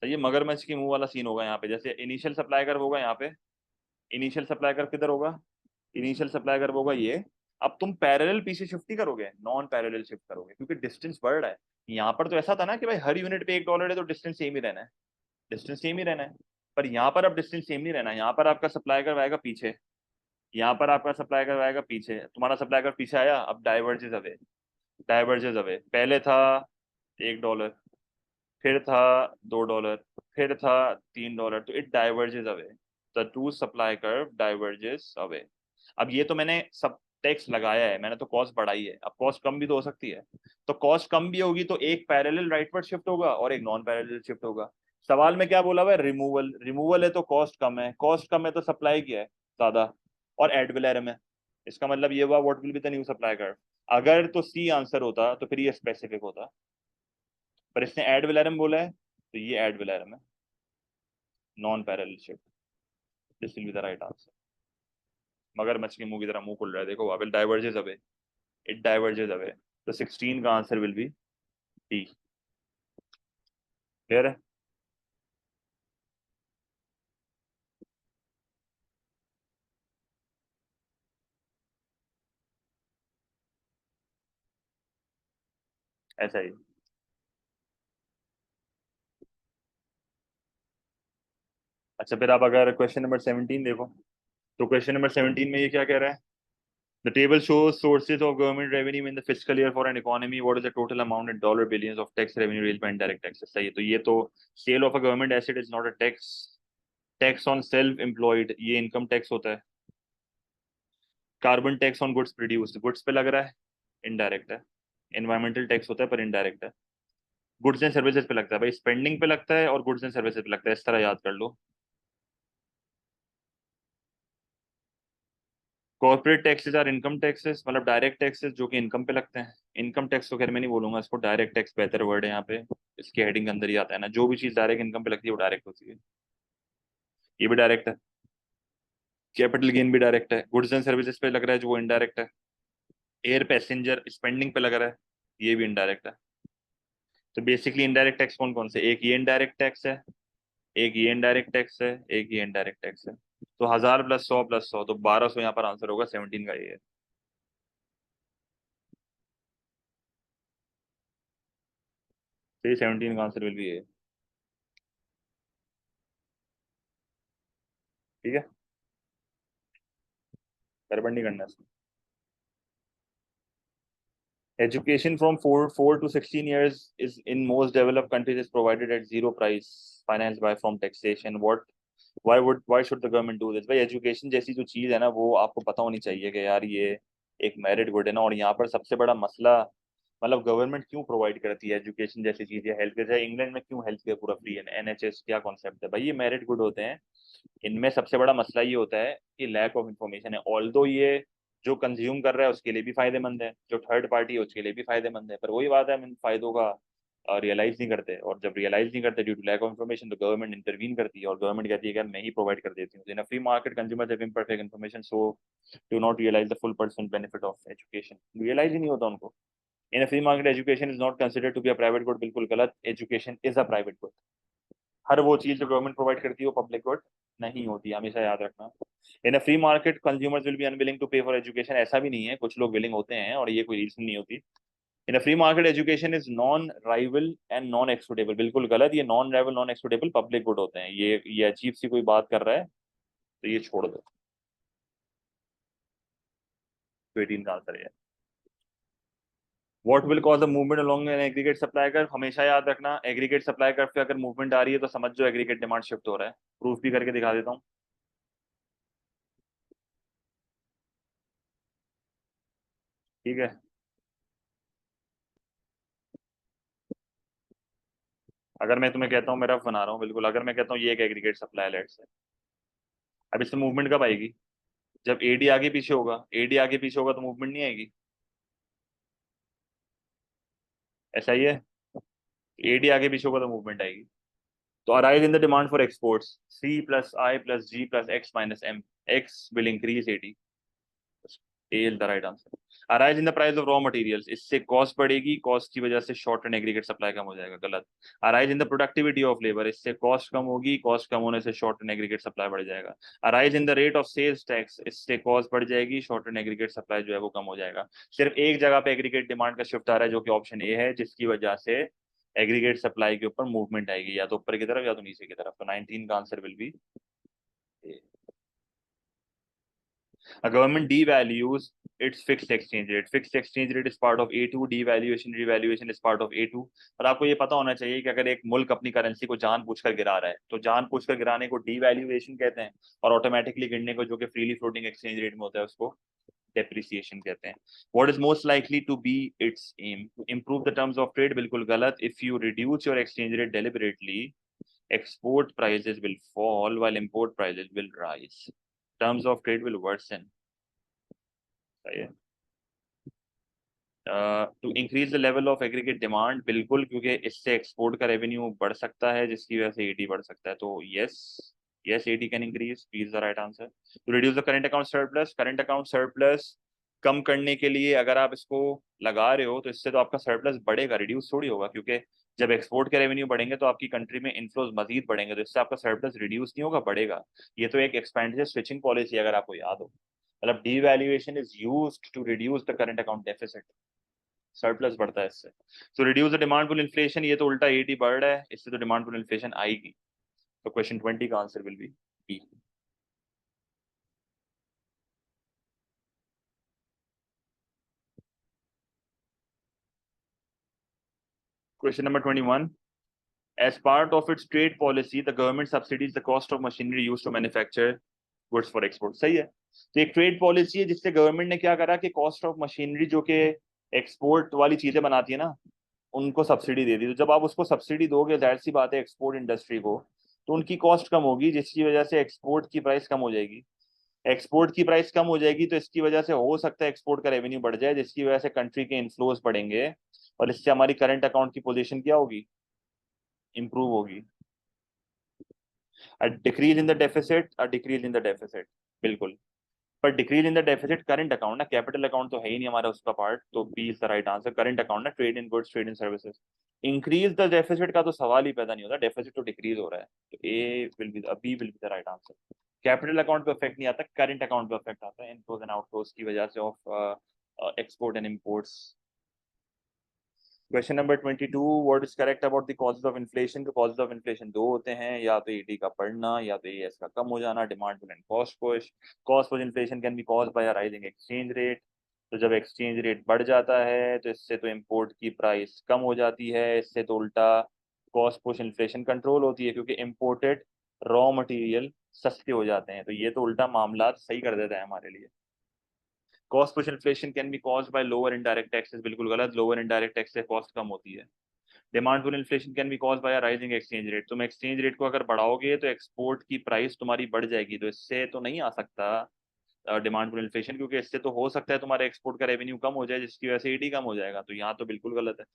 तो ये मगरमच्छ की मुंह वाला सीन होगा यहाँ पे। जैसे इनिशियल सप्लाई कर होगा यहाँ पे, इनिशियल सप्लाई कर किधर होगा, इनिशियल सप्लाई कर होगा ये। अब तुम पैरेलल पीछे शिफ्ट ही करोगे, नॉन पैरेलल शिफ्ट करोगे, क्योंकि डिस्टेंस बढ़ रहा है। यहाँ पर तो ऐसा था ना कि भाई हर यूनिट पे $1 है, तो डिस्टेंस सेम ही रहना है, डिस्टेंस सेम ही रहना है। पर यहाँ पर अब डिस्टेंस सेम नहीं रहना है, यहाँ पर आपका सप्लाई करवाएगा पीछे, यहाँ पर आपका सप्लाई करवाएगा पीछे, तुम्हारा सप्लाई कर पीछे आया, अब डाइवर्जेस अवे, डाइवर्जेस अवे। पहले था $1, फिर था $2, फिर था $3, तो it diverges away, the two supply curve diverges away. अब ये तो मैंने सब टैक्स लगाया है, मैंने तो कॉस्ट बढ़ाई है, अब कॉस्ट कम भी तो हो सकती है। तो कॉस्ट कम भी होगी तो एक पैरेलल राइटवर्ड शिफ्ट होगा और एक नॉन पैरेलल शिफ्ट होगा। सवाल में क्या बोला हुआ है, रिमूवल, रिमूवल है तो कॉस्ट कम है, कॉस्ट कम है तो सप्लाई क्या है, ज्यादा, और एड वैलेरम है। इसका मतलब ये हुआ what will be the new supply curve. अगर तो सी आंसर होता तो फिर ये स्पेसिफिक होता, पर इसने एड वैलेरम बोला है तो ये एड वैलेरम है, non parallel shift. This will be the right answer. मगरमच्छ के मुंह की तरह मुंह खुल रहा है, देखो, अब diverges away, it diverges away. तो 16 का answer will B D. Clear है? ऐसा ही। अच्छा, फिर आप अगर क्वेश्चन नंबर 17 देखो, तो क्वेश्चन नंबर 17 में ये क्या कह रहा है, the table shows sources of government revenue in the fiscal year for an economy. What is the total amount in dollar billions of tax revenue raised by indirect taxes? सही है। तो ये तो sale of a government asset is not a tax, tax on self employed ये income tax होता है। Carbon tax on goods produced, goods पे लग रहा है, इनडायरेक्ट है। एनवायरमेंटल टैक्स होता है पर इनडायरेक्ट है। गुड्स एंड सर्विसेज पे लगता है भाई, स्पेंडिंग पे लगता है और गुड्स एंड सर्विसेज पे लगता है, इस तरह याद कर लो। Corporate taxes are income taxes, मतलब डायरेक्ट टैक्सेस जो कि इनकम पे लगते हैं। इनकम टैक्स तो खैर मैं नहीं बोलूंगा इसको, डायरेक्ट टैक्स बेहतर वर्ड है यहाँ पे, इसके हेडिंग के अंदर ही आता है ना, जो भी चीज डायरेक्ट इनकम पे लगती है वो डायरेक्ट होती है। ये भी डायरेक्ट है। कैपिटल गेन भी डायरेक्ट है। गुड्स एंड सर्विसेज पे लग रहा है जो वो इनडायरेक्ट है। एयर पैसेंजर स्पेंडिंग पे लग रहा है, ये भी इनडायरेक्ट है। तो बेसिकली इनडायरेक्ट टैक्स कौन कौन से, एक ये इनडायरेक्ट टैक्स है, एक ये इनडायरेक्ट टैक्स है, एक ये इनडायरेक्ट टैक्स है। तो 1000 + 100 + 100 तो 1200 यहाँ पर आंसर होगा, 17 का ये है। तो ये 17 का आंसर विल भी ये। ठीक है, गड़बड़ नहीं करना इसमें। Education from 4 to 16 years is in most developed countries is provided at zero price, financed by from taxation. Why should the government do this? भाई एजुकेशन जैसी जो चीज है ना, वो आपको पता होनी चाहिए कि यार ये एक मेरिट गुड है ना। और यहाँ पर सबसे बड़ा मसला, मतलब गवर्नमेंट क्यों प्रोवाइड करती है एजुकेशन जैसी चीज, हेल्थ केयर, जैसे इंग्लैंड में क्यों हेल्थ केयर पूरा फ्री है, एनएचएस क्या कॉन्सेप्ट है भाई, ये मेरिट गुड होते हैं। इनमें सबसे बड़ा मसला ये होता है कि लैक ऑफ इन्फॉर्मेशन है। ऑल्दो ये जो कंज्यूम कर रहा है उसके लिए भी फायदेमंद है, जो थर्ड पार्टी है उसके लिए भी फायदेमंद है, पर वही बात है हम इन फायदों का रियलाइज नहीं करते। और जब रियलाइज नहीं करते due to lack of information, तो गवर्नमेंट इंटरवीन करती है और गवर्नमेंट कहती है कि यार मैं ही प्रोवाइड कर देती हूँ। In a free market consumers have imperfect information so do not realise the full person benefit of education, realise ही नहीं होता उनको। In a free market education is not considered to be a private good, बिल्कुल गलत, education is a private good. हर वो चीज जो गवर्नमेंट प्रोवाइड करती है वो पब्लिक गुड नहीं होती, हमेशा याद रखना। In a free market consumers will be unwilling to pay for education, ऐसा भी नहीं है, कुछ लोग विलिंग होते हैं और ये कोई रीजन नहीं होती। In a free market education is non rival and non excludable, बिल्कुल गलत, ये non rival non excludable public good होते हैं। ये अजीब सी कोई बात कर रहा है तो ये छोड़ दो। तो 18 का आंसर है। What will cause the movement along an aggregate supply curve, हमेशा याद रखना एग्रीगेट सप्लाई कर्व पे अगर मूवमेंट आ रही है तो समझ जो एग्रीगेट डिमांड शिफ्ट हो रहा है। प्रूफ भी करके दिखा देता हूँ। ठीक है, अगर मैं तुम्हें कहता हूँ, मैं रफ बना रहा हूँ बिल्कुल, अगर मैं कहता हूँ ये एक एग्रीगेट सप्लाई लेट से, अब इससे मूवमेंट कब आएगी, जब एडी आगे पीछे होगा, एडी आगे पीछे होगा तो मूवमेंट नहीं आएगी। ऐसा ही है, एडी आगे पीछे होगा तो मूवमेंट आएगी। तो a rise in the demand for exports, C plus I plus G plus X minus M, X will increase AD, A is the right answer. A rise in the price of raw materials, इससे cost बढ़ेगी, cost की वजह से short and aggregate supply कम हो जाएगा, गलत। A rise in the productivity of labour, इससे कॉस्ट कम होगी, कॉस्ट कम होने से शॉर्ट एंड एग्रीगेट सप्लाई बढ़ जाएगा। A rise in the rate of sales tax, इससे कॉस्ट बढ़ जाएगी, शॉर्ट एंड एग्रीगेट सप्लाई जो है वो कम हो जाएगा। सिर्फ एक जगह पे एग्रीगेट डिमांड का शिफ्ट आ रहा है जो कि ऑप्शन ए है, जिसकी वजह से एग्रीगेट सप्लाई के ऊपर मूवमेंट आएगी, या तो ऊपर की तरफ या तो नीचे की तरफ। तो 19 का answer will B A. A government devalues its fixed exchange rate. Fixed exchange rate is part of A2. Devaluation is part of A2. और आपको ये पता होना चाहिए कि अगर एक मुल्क अपनी करेंसी को जानबूझकर गिरा रहा है तो जानबूझकर गिराने को devaluation कहते हैं, और ऑटोमेटिकली गिरने को जो कि फ्रीली फ्लोटिंग एक्सचेंज रेट में होता है उसको depreciation कहते हैं। What is most likely to be its aim? To improve the terms of trade, बिल्कुल गलत। If you reduce your exchange rate deliberately, export prices will fall while import prices will rise. Terms of trade will worsen. सही है। To increase the level of aggregate demand, बिल्कुल, क्योंकि इससे export का revenue बढ़ सकता है जिसकी वजह से एडी बढ़ सकता है। तो yes, yes AD can increase, B is the right answer. To reduce the current account surplus, current account surplus कम करने के लिए अगर आप इसको लगा रहे हो तो इससे तो आपका सरप्लस बढ़ेगा, रिड्यूस थोड़ी होगा, क्योंकि जब एक्सपोर्ट के रेवेन्यू बढ़ेंगे तो आपकी कंट्री में इनफ्लोज मजीद बढ़ेंगे, तो इससे आपका सरप्लस रिड्यूस नहीं होगा, बढ़ेगा। ये तो एक एक्सपेंडिचर स्विचिंग पॉलिसी अगर आपको याद हो, मतलब devaluation is used to reduce the current account deficit, surplus बढ़ता है इससे। तो reduce the demand pull inflation, ये तो उल्टा एडी बढ़ रहा है, इससे तो डिमांड पुल इन्फ्लेशन आएगी। तो क्वेश्चन 20 का answer will be B. Question number 21, as part of its trade policy the government subsidies the cost of machinery used to manufacture goods for export। सही है। तो एक ट्रेड पॉलिसी है जिससे government ने क्या करा कि कॉस्ट ऑफ मशीनरी जो कि एक्सपोर्ट वाली चीजें बनाती है ना, उनको सब्सिडी दे दी। तो जब आप उसको सब्सिडी दोगे, जाहिर सी बात है एक्सपोर्ट इंडस्ट्री को, तो उनकी कॉस्ट कम होगी जिसकी वजह से एक्सपोर्ट की प्राइस कम हो जाएगी। एक्सपोर्ट की प्राइस कम हो जाएगी तो इसकी वजह से हो सकता है एक्सपोर्ट का रेवेन्यू बढ़ जाए, जिसकी वजह से कंट्री के इनफ्लोज बढ़ेंगे और इससे हमारी करंट अकाउंट की पोजीशन क्या होगी, इंप्रूव होगी। A decrease in the deficit, a decrease in the deficit, बिल्कुल। पर decrease in the deficit current account ना, कैपिटल अकाउंट तो है ही नहीं हमारा उसका पार्ट, तो B is the right answer. Current account ना, trade in goods, trade in services. Increase the deficit का तो सवाल ही पैदा नहीं होता, डेफिसिट तो डिक्रीज हो रहा है, तो A will be, B will be the right answer. Capital account पे इफेक्ट नहीं आता, करंट अकाउंट पे इफेक्ट आता है इनफ्लोज एंड आउटफ्लोज की वजह से of export and imports. Question number 22, what is correct about the causes of inflation. तो कॉजेज ऑफ इन्फ्लेशन दो होते हैं, या तो ईडी का बढ़ना या तो एएस का कम हो जाना, demand pull and cost push. Cost push inflation can be caused by a rising exchange rate. तो जब एक्सचेंज रेट बढ़ जाता है तो इससे तो इंपोर्ट की प्राइस कम हो जाती है, इससे तो उल्टा कॉस्ट पुश इन्फ्लेशन कंट्रोल होती है, क्योंकि इंपोर्टेड रॉ मटेरियल सस्ते हो जाते हैं, तो ये तो उल्टा मामला सही कर देता है हमारे लिए। Cost push inflation can be caused by lower indirect taxes, बिल्कुल गलत, लोअर इनडायरेक्ट टैक्स से कॉस्ट कम होती है। Demand pull inflation can be caused by rising exchange rate, तुम एक्सचेंज रेट को अगर बढ़ाओगे तो एक्सपोर्ट की प्राइस तुम्हारी बढ़ जाएगी, तो इससे तो नहीं आ सकता डिमांड पुल इन्फ्लेशन, क्योंकि इससे तो हो सकता है तुम्हारे एक्सपोर्ट का रेवेन्यू कम हो जाए जिसकी वजह से ईडी कम हो जाएगा, तो यहाँ तो बिल्कुल गलत है।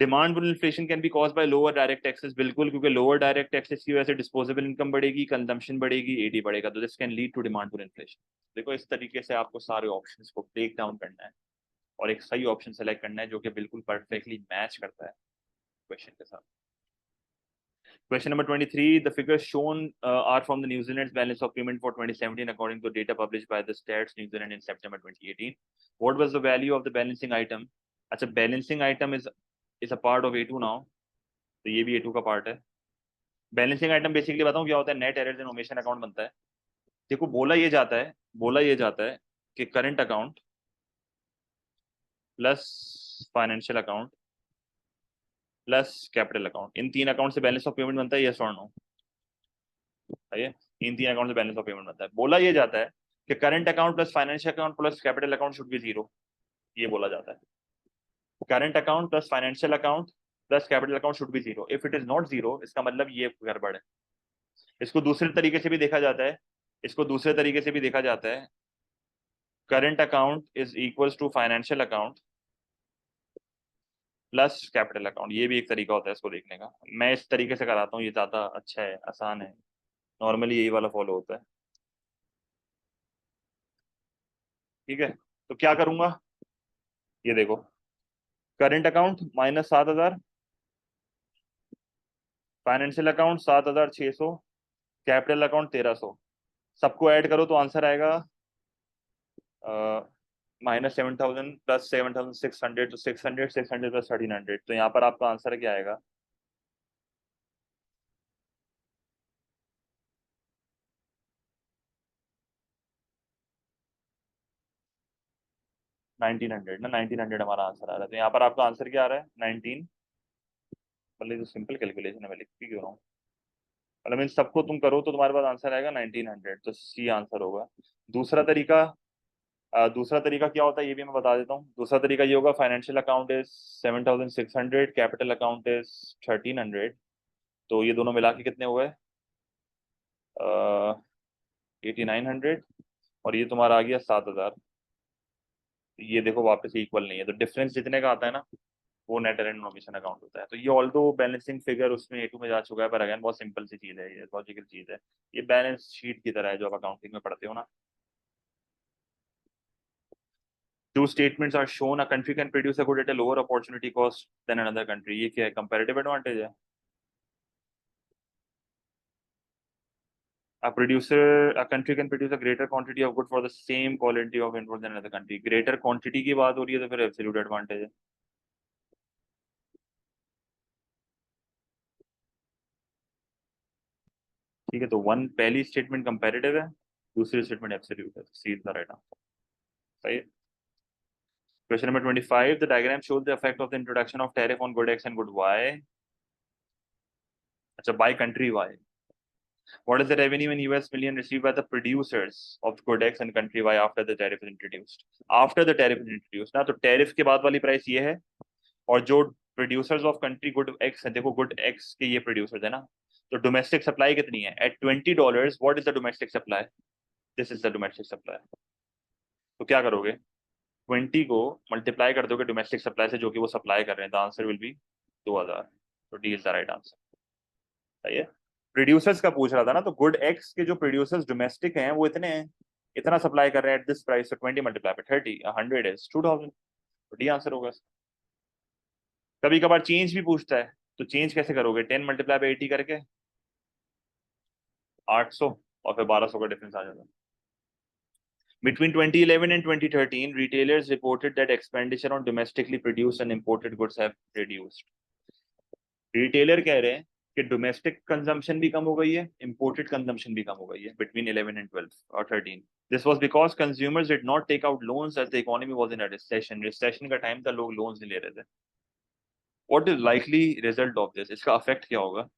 Demand pull inflation can be caused by lower direct taxes, बिल्कुल, क्योंकि लोअर डायरेक्ट टैक्सेस की वजह से डिस्पोजेबल इनकम बढ़ेगी, कंजम्पशन बढ़ेगी, एडी बढ़ेगा, तो this can lead to demand pull inflation. देखो इस तरीके से आपको सारे ऑप्शंस को ब्रेक डाउन करना है और एक सही ऑप्शन सेलेक्ट करना है जो कि बिल्कुल परफेक्टली मैच करता है क्वेश्चन के साथ। Question number 23. The figures shown are from the New Zealand's balance of payment for 2017 according to data published by the Stats New Zealand in September 2018. What was the value of the balancing item? अच्छा, balancing item is a part of A2 now. तो ये भी A2 का part है। Balancing item basically बताऊं क्या होता है, net errors in omission account बनता है। देखो बोला ये जाता है कि current account plus financial account plus capital account, इन तीन अकाउंट से बैलेंस ऑफ पेमेंट बनता है, यस और नो। है, इन तीन अकाउंट से बैलेंस ऑफ पेमेंट बनता है। बोला ये जाता है कि current account plus financial account plus capital account should be zero, ये बोला जाता है। Current account plus financial account plus capital account should be zero, if it is not zero इसका मतलब ये गड़बड़ है। इसको दूसरे तरीके से भी देखा जाता है, इसको दूसरे तरीके से भी देखा जाता है, current account is equals to financial account plus capital account, ये भी एक तरीका होता है इसको देखने का। मैं इस तरीके से कराता हूँ, ये ज़्यादा अच्छा है, आसान है, नॉर्मली यही वाला फॉलो होता है। ठीक है, तो क्या करूंगा, ये देखो, current account -7,000, financial account 7,600, capital account 1,300, सबको ऐड करो तो आंसर आएगा -7,000 प्लस 7,600, तो 600 प्लस 1,300, तो यहाँ पर आपका आंसर क्या आएगा? 1,900 ना, 1,900 हमारा आंसर आ रहा है, तो यहाँ पर आपका आंसर क्या आ रहा है? 19। मतलब तो सिंपल कैलकुलेशन है, मैं लिख क्यों रहा हूँ, मतलब इन सबको तुम करो तो तुम्हारे पास आंसर आएगा 1,900, तो सी आंसर होगा। दूसरा तरीका, दूसरा तरीका क्या होता है ये भी मैं बता देता हूँ। दूसरा तरीका ये होगा, financial account is 7,600, capital account is 1,300, तो ये दोनों मिला के कितने हुए? 8,900, और ये तुम्हारा आ गया 7,000। ये देखो वापस इक्वल नहीं है, तो डिफरेंस जितने का आता है ना, वो नेट एंड नॉमिनेशन अकाउंट होता है। तो ये ऑल दो बैलेंसिंग फिगर उसमें A2 में जा चुका है, पर अगेन बहुत सिंपल सी चीज है, ये लॉजिकल चीज है, ये बैलेंस शीट की तरह है जो आप अकाउंटिंग में पढ़ते हो ना। Two statements are shown, a country can produce a good at a lower opportunity cost than another country, ये क्या है? कंपैरेटिव एडवांटेज है। A country can produce a greater quantity of good for the same quality of input than another country, greater quantity की बात हो रही है तो फिर एब्सोल्यूट एडवांटेज है। ठीक है, तो वन, पहली स्टेटमेंट कंपैरेटिव है, दूसरी स्टेटमेंट एब्सोल्यूट है, C is the right answer. सही है। Question number 25, the diagram shows the effect of the introduction of tariff on good X and good Y. अच्छा, by country Y. What is the revenue in US million received by the producers of good X and country Y after the tariff is introduced? After the tariff is introduced ना, तो tariff के बाद वाली price ये है, और जो producers of country good x है, देखो गुड एक्स के ये प्रोड्यूसर्स है ना, तो डोमेस्टिक सप्लाई कितनी है? At $20, what is the domestic supply? This is the domestic supply. तो क्या करोगे, 20 को मल्टीप्लाई कर दोगे डोमेस्टिक सप्लाई से जो कि वो सप्लाई कर रहे हैं, द आंसर विल बी 2,000, तो D is the right answer. सही है। प्रोड्यूसर्स का पूछ रहा था ना, तो गुड एक्स के जो प्रोड्यूसर्स डोमेस्टिक हैं वो इतने हैं, इतना सप्लाई कर रहे हैं एट दिस प्राइस, तो 20 मल्टीप्लाई पे 30, 100 इज 2,000, तो डी आंसर होगा। कभी कभार चेंज भी पूछता है, तो चेंज कैसे करोगे? 10 मल्टीप्लाई पे 80 करके 800, और फिर 1,200 का डिफरेंस आ जाता है। Between 2011 and 2013, retailers reported that expenditure on domestically produced and imported goods have reduced. Retailer कह रहे हैं कि डोमेस्टिक कंजम्पशन भी कम हो गई है, इंपोर्टेड कंजम्पशन भी कम हो गई है बिटवीन 11 एंड 12 और 13। This was because consumers did not take out loans as the economy was in a recession. Recession का टाइम था, लोग लोन्स नहीं ले रहे थे। What is likely result of this? इसका इफेक्ट क्या होगा?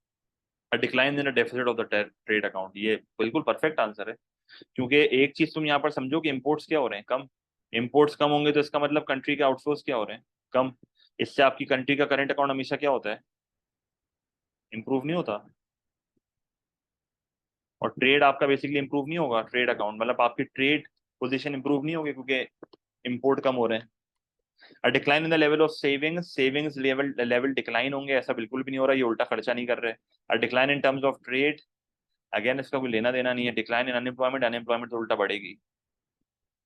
A decline in a deficit of the trade account, ये बिल्कुल परफेक्ट आंसर है, क्योंकि एक चीज तुम यहाँ पर समझो कि इंपोर्ट्स क्या हो रहे हैं? कम। इंपोर्ट्स कम होंगे तो इसका मतलब कंट्री के आउटसोर्स क्या हो रहे हैं? कम। इससे आपकी कंट्री का करंट अकाउंट हमेशा क्या होता है? इंप्रूव नहीं होता। और ट्रेड आपका बेसिकली इंप्रूव नहीं होगा, ट्रेड अकाउंट मतलब आपकी ट्रेड पोजीशन इंप्रूव नहीं होगी क्योंकि इंपोर्ट कम हो रहे हैं। अ decline in the level of savings, savings level level decline होंगे, ऐसा बिल्कुल भी नहीं हो रहा, ये उल्टा खर्चा नहीं कर रहे। अ decline in terms of trade, again इसका कोई लेना देना नहीं है। डिक्लाइन इन अनएम्प्लॉयमेंट, अनएम्प्लॉयमेंट तो उल्टा बढ़ेगी।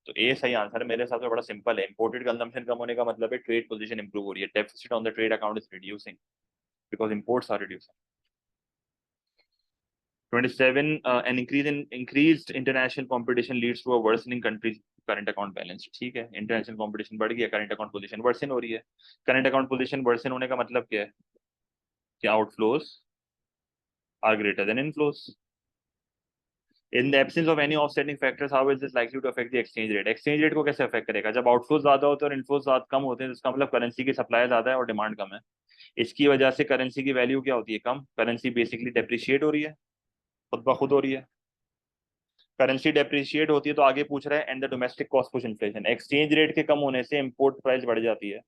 तो ए सही आंसर है मेरे हिसाब से, बड़ा सिंपल है। इंपोर्टेड कंजम्पशन कम होने का मतलब है ट्रेड पोजीशन इंप्रूव हो रही है, deficit on the trade account is reducing because imports are reducing. 27, an increased international competition leads to a worsening country's current account balance। ठीक है, इंटरनेशनल कंपटीशन बढ़ गया, करंट अकाउंट पोजीशन वर्सन हो रही है। करंट अकाउंट पोजीशन वर्सन होने का मतलब क्या है? कि outflows are greater than inflows. In the absence of any offsetting factors, how is this likely to affect the exchange rate? Exchange rate को कैसे अफेक्ट करेगा? जब आउटफ्लोज ज्यादा होते हैं और इनफ्लोज कम होते हैं, तो इसका मतलब करेंसी की सप्लाई ज्यादा है और डिमांड कम है। इसकी वजह से करेंसी की वैल्यू क्या होती है? कम। करेंसी बेसिकली डेप्रिशिएट हो रही है, खुद ब खुद हो रही है। करेंसी डेप्रिशिएट होती है तो आगे पूछ रहा है and the domestic cost push inflation, exchange rate के कम होने से इंपोर्ट प्राइस बढ़ जाती है।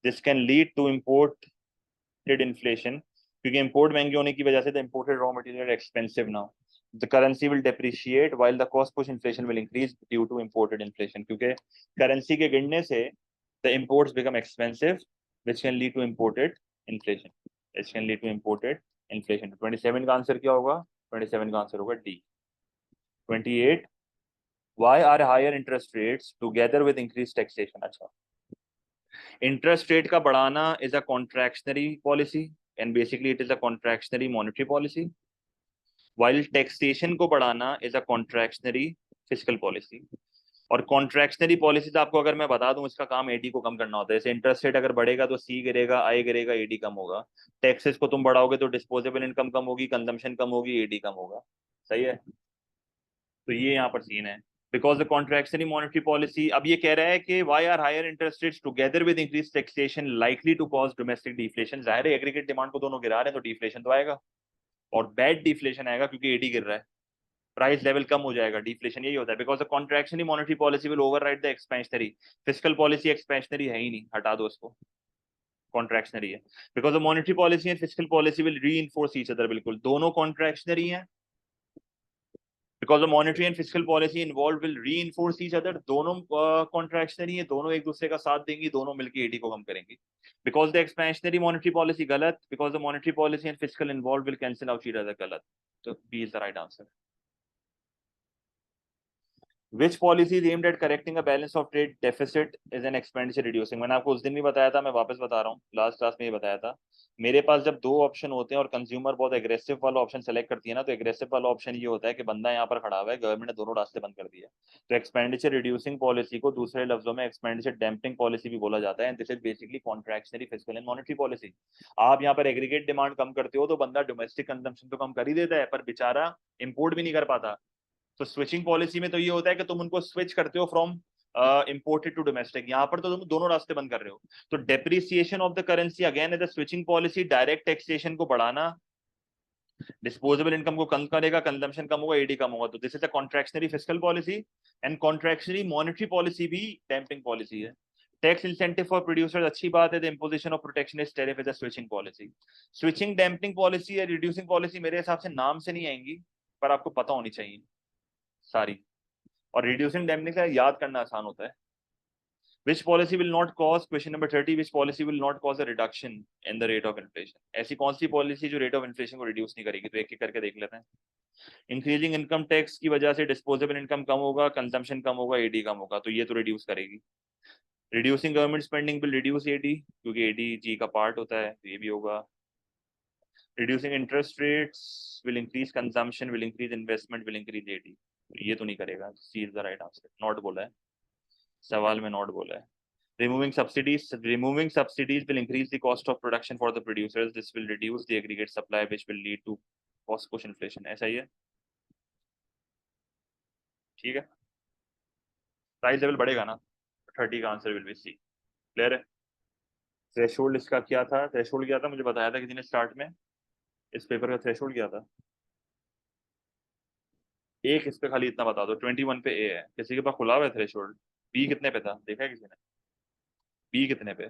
This can lead to imported inflation, क्योंकि इंपोर्ट महंगे होने की वजह से the imported raw material expensive now, the currency will depreciate while the cost push inflation will increase due to imported inflation, क्योंकि करेंसी के गिरने से the imports become expensive which can lead to imported inflation, which can lead to imported inflation. 27 का answer क्या होगा? 27 का answer होगा D. 28, why are higher interest rates together with increased taxation? अच्छा, इंटरेस्ट रेट का बढ़ाना is a contractionary policy and basically it is a contractionary monetary policy, while taxation को बढ़ाना is a contractionary fiscal policy. और contractionary policy आपको अगर मैं बता दूं, इसका काम एडी को कम करना होता है. जैसे इंटरेस्ट रेट अगर बढ़ेगा तो सी गिरेगा, आई गिरेगा, एडी कम होगा. टैक्सेस को तुम बढ़ाओगे तो डिस्पोजेबल इनकम कम होगी, कंजम्पशन कम होगी, एडी कम होगा. सही है. तो ये यहाँ पर सीन है. Because the contractionary monetary policy, अब ये कह रहा है कि why are higher interest rates together with increase taxation likely to cause domestic deflation. जाहिर है एग्रीगेट डिमांड को दोनों गिरा रहे हैं तो डिफ्लेशन तो आएगा, और बैड डिफ्लेशन आएगा क्योंकि एडी गिर रहा है, प्राइस लेवल कम हो जाएगा. डिफ्लेशन यही होता है. Because the contractionary monetary policy will override the expansionary. Fiscal policy expansionary है ही नहीं, हटा दो इसको, कॉन्ट्रैक्शनरी है. Because the monetary policy and fiscal policy will reinforce each other. बिल्कुल दोनों कॉन्ट्रैक्शनरी हैं. Because the monetary and fiscal policy involved will reinforce each other. दोनों कॉन्ट्रैक्शनरी है, दोनों एक दूसरे का साथ देंगी, दोनों मिलकर एडी को कम करेंगी. Because the expansionary monetary policy गलत, because the monetary policy and fiscal involved will cancel out each other गलत. So B is the right answer. Which policy is aimed at correcting a balance of trade deficit is an expenditure reducing. मैंने आपको उस दिन भी बताया था, मैं वापस बता रहा हूँ, लास्ट क्लास में ये बताया था. मेरे पास जब दो ऑप्शन होते हैं और कंज्यूमर बहुत एग्रेसिव वाला ऑप्शन सेलेक्ट करती है ना, तो एग्रेसिव वाला ऑप्शन ये होता है कि बंदा यहाँ पर खड़ा हुआ है, गवर्नमेंट ने दोनों रास्ते बंद कर दिए. तो एक्सपेंडिचर रिड्यूसिंग पॉलिसी को दूसरे लफ्जों में एक्सपेंडिचर डैम्पिंग पॉलिसी भी बोला जाता है. This is basically contractionary fiscal and monetary policy. आप यहाँ पर एग्रीगेट डिमांड कम करते हो तो बंदा डोमेस्टिक कंजम्पशन तो कम कर ही देता है, पर बेचारा इंपोर्ट भी नहीं कर पाता. तो स्विचिंग पॉलिसी में तो ये होता है कि तुम उनको स्विच करते हो फ्रॉम इंपोर्टेड टू डोमेस्टिक. यहाँ पर तो तुम दोनों रास्ते बंद कर रहे हो. तो depreciation of the currency again is the switching policy. Direct taxation को बढ़ाना डिस्पोजेबल इनकम को कम करेगा, कंजम्पशन कम होगा, एडी कम होगा. तो this is a contractionary fiscal policy. And contractionary monetary policy भी डैम्पिंग पॉलिसी है. टैक्स इंसेंटिव फॉर प्रोड्यूसर्स अच्छी बात है. The imposition of protectionist tariff is a switching policy. Switching damping policy या रिड्यूसिंग पॉलिसी मेरे हिसाब से नाम से नहीं आएंगी, पर आपको पता होनी चाहिए सारी. और रिड्यूसिंग डैम्पिंग का याद करना आसान होता है. Which policy will not cause, question number 30, which policy will not cause a reduction in the rate of inflation? ऐसी कौन सी पॉलिसी जो रेट ऑफ इन्फ्लेशन को रिड्यूस नहीं करेगी? तो एक एक करके देख लेते हैं. इंक्रीजिंग इनकम टैक्स की वजह से डिस्पोजेबल इनकम कम होगा, कंजम्पशन कम होगा, एडी कम होगा, तो ये तो रिड्यूस करेगी. Reducing government spending will reduce AD, क्योंकि एडी जी का पार्ट होता है, तो ये भी होगा. Reducing interest rates will increase consumption, will increase investment, will increase AD, ये तो नहीं करेगा. C is the right answer. Not बोला है, सवाल में नॉट बोला है. Removing subsidies will increase the cost of production for the producers. This will reduce the aggregate supply, which will lead to cost push inflation. ऐसा ही है. ठीक है. प्राइस लेवल बढ़ेगा ना. 30 का answer will be C. Clear है. Threshold इसका क्या था? थ्रेशोल्ड क्या था मुझे बताया था किसी ने स्टार्ट में. इस पेपर का थ्रेशोल्ड क्या था? एक इस पे खाली इतना बता दो. 21 पे ए है. किसी के पास खुला हुआ है थ्रेशोल्ड? बी कितने पे था देखा है किसी ने? बी कितने पे?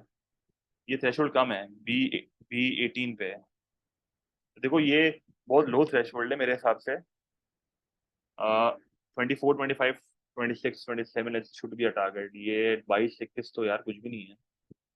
ये थ्रेशोल्ड कम है. बी बी 18 पे है. देखो ये बहुत लो थ्रेशोल्ड है मेरे हिसाब से. 24, 25, 26, 27 शुड बी अ टारगेट. ये 22, 21 तो यार कुछ भी नहीं है.